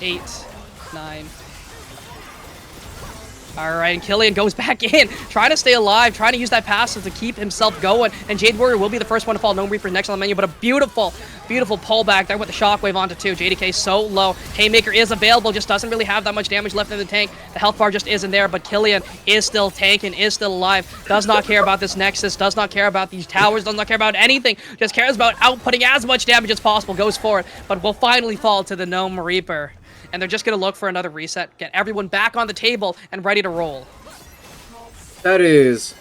Eight, 9. Alright, and Killian goes back in, trying to stay alive, trying to use that passive to keep himself going, and Jade Warrior will be the first one to fall. Gnome Reaper next on the menu, but a beautiful, beautiful pullback there with the Shockwave onto 2. JDK so low. Haymaker is available, just doesn't really have that much damage left in the tank. The health bar just isn't there, but Killian is still tanking, is still alive, does not care about this Nexus, does not care about these towers, does not care about anything, just cares about outputting as much damage as possible, goes for it, but will finally fall to the Gnome Reaper. And they're just going to look for another reset, get everyone back on the table and ready to roll. That is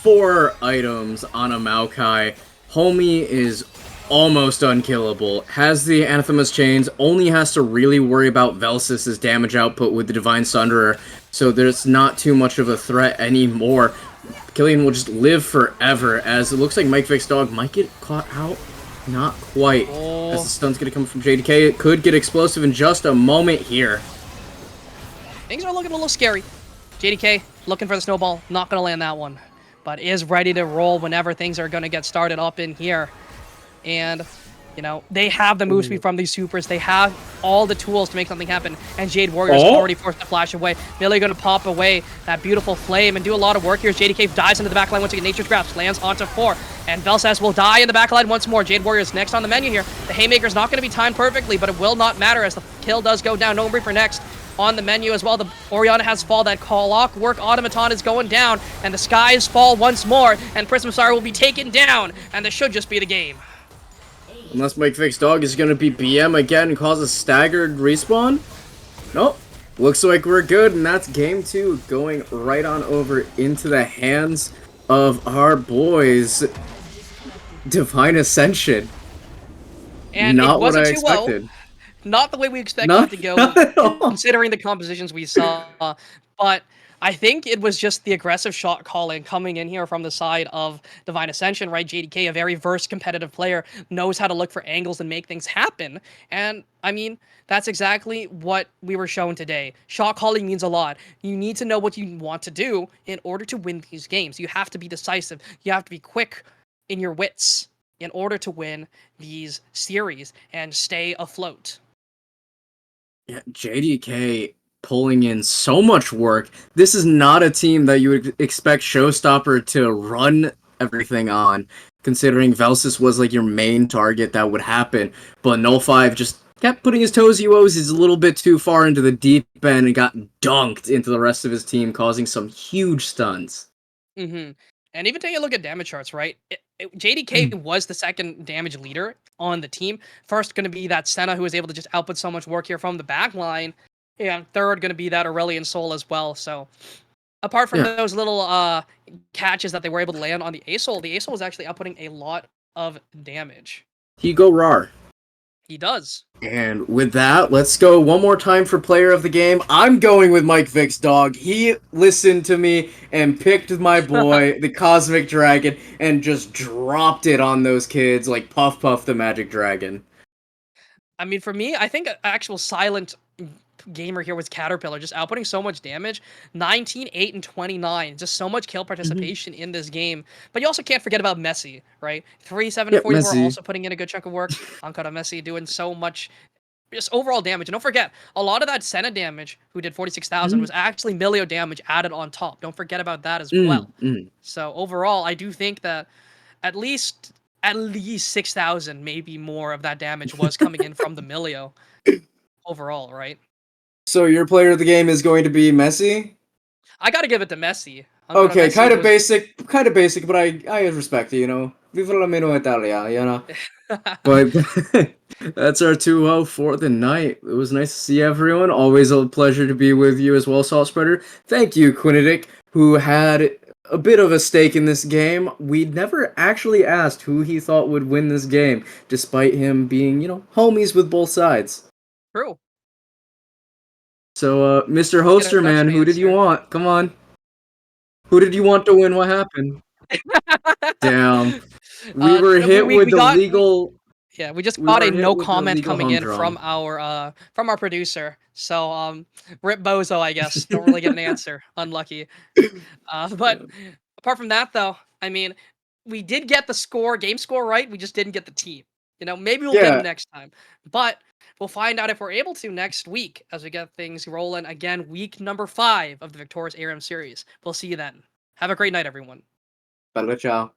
4 items on a Maokai. Homie is almost unkillable. Has the Anathema's Chains, only has to really worry about Velsis' damage output with the Divine Sunderer, so there's not too much of a threat anymore. Killian will just live forever, as it looks like Mike Vic's dog might get caught out. Not quite. Oh. As the stun's gonna come from JDK, it could get explosive in just a moment here. Things are looking a little scary. JDK looking for the snowball, not gonna land that one, but is ready to roll whenever things are gonna get started up in here. And you know, they have the move speed from these supers. They have all the tools to make something happen. And Jade Warrior's already forced to flash away. Millie going to pop away that beautiful flame and do a lot of work here. JDK dives into the backline once again. Nature's Grasp lands onto 4. And Velsass will die in the backline once more. Jade Warrior's next on the menu here. The Haymaker's not going to be timed perfectly, but it will not matter as the kill does go down. Gnome Reaper next on the menu as well. The Oriana has fall. That Clockwork Automaton is going down. And the skies fall once more. And Prismasire will be taken down. And this should just be the game. Unless Mike Vic's dog is going to be BM again and cause a staggered respawn? Nope. Looks like we're good, and that's game 2 going right on over into the hands of our boys. Divine Ascension. And not it wasn't what I too expected. well. Not the way we expected it to go, considering the compositions we saw. But I think it was just the aggressive shot calling coming in here from the side of Divine Ascension, right? JDK, a very versed competitive player, knows how to look for angles and make things happen. And, I mean, that's exactly what we were shown today. Shot calling means a lot. You need to know what you want to do in order to win these games. You have to be decisive. You have to be quick in your wits in order to win these series and stay afloat. Yeah, JDK pulling in so much work. This is not a team that you would expect Showstopper to run everything on, considering Velsis was like your main target that would happen. But Null 5 just kept putting his toes He's a little bit too far into the deep end and got dunked into the rest of his team, causing some huge stuns. And even take a look at damage charts, right? JDK was the second damage leader on the team. First going to be that Senna, who was able to just output so much work here from the back line. And third going to be that Aurelian Soul as well. So apart from those little catches that they were able to land on the A-Soul was actually outputting a lot of damage. He go rar. He does. And with that, let's go one more time for player of the game. I'm going with Mike Vic's dog. He listened to me and picked my boy, the Cosmic Dragon, and just dropped it on those kids like Puff Puff the Magic Dragon. I mean, for me, I think an actual silent gamer here was Caterpillar, just outputting so much damage. 19, 8, and 29. Just so much kill Mhm. participation in this game. But you also can't forget about Messi, right? 3, 7, and Yep, 44 Messi. also putting in a good chunk of work. Ankara Messi doing so much just overall damage. And don't forget, a lot of that Senna damage, who did 46,000, Mhm. was actually Milio damage added on top. Don't forget about that as Mm, well. mm. So overall, I do think that at least at least 6,000, maybe more of that damage was coming in from the Milio overall, right? So your player of the game is going to be Messi? I gotta give it to Messi. Ancora Okay, Messi was kind of basic, but I respect it, you know. Viva la meno Italia, you know. But that's our 2-0 for the night. It was nice to see everyone. Always a pleasure to be with you as well, Salt Spreader. Thank you, Quinedic, who had a bit of a stake in this game. We never actually asked who he thought would win this game, despite him being, you know, homies with both sides. true. So, Mr. Let's get a Hoster Man, question who did you answer. want? Come on. Who did you want to win? What happened? Damn. We were We, hit we with we the got we, legal yeah, we just we got a were hit no with the comment legal coming in humdrum. from our producer. So rip bozo, I guess. Don't really get an answer. Unlucky. But Yeah. apart from that, though, I mean, we did get the game score right. We just didn't get the team. You know, maybe we'll get them Yeah. next time. But we'll find out if we're able to next week as we get things rolling again. Week number 5 of the Victorious ARM series. We'll see you then. Have a great night, everyone. Bella ciao.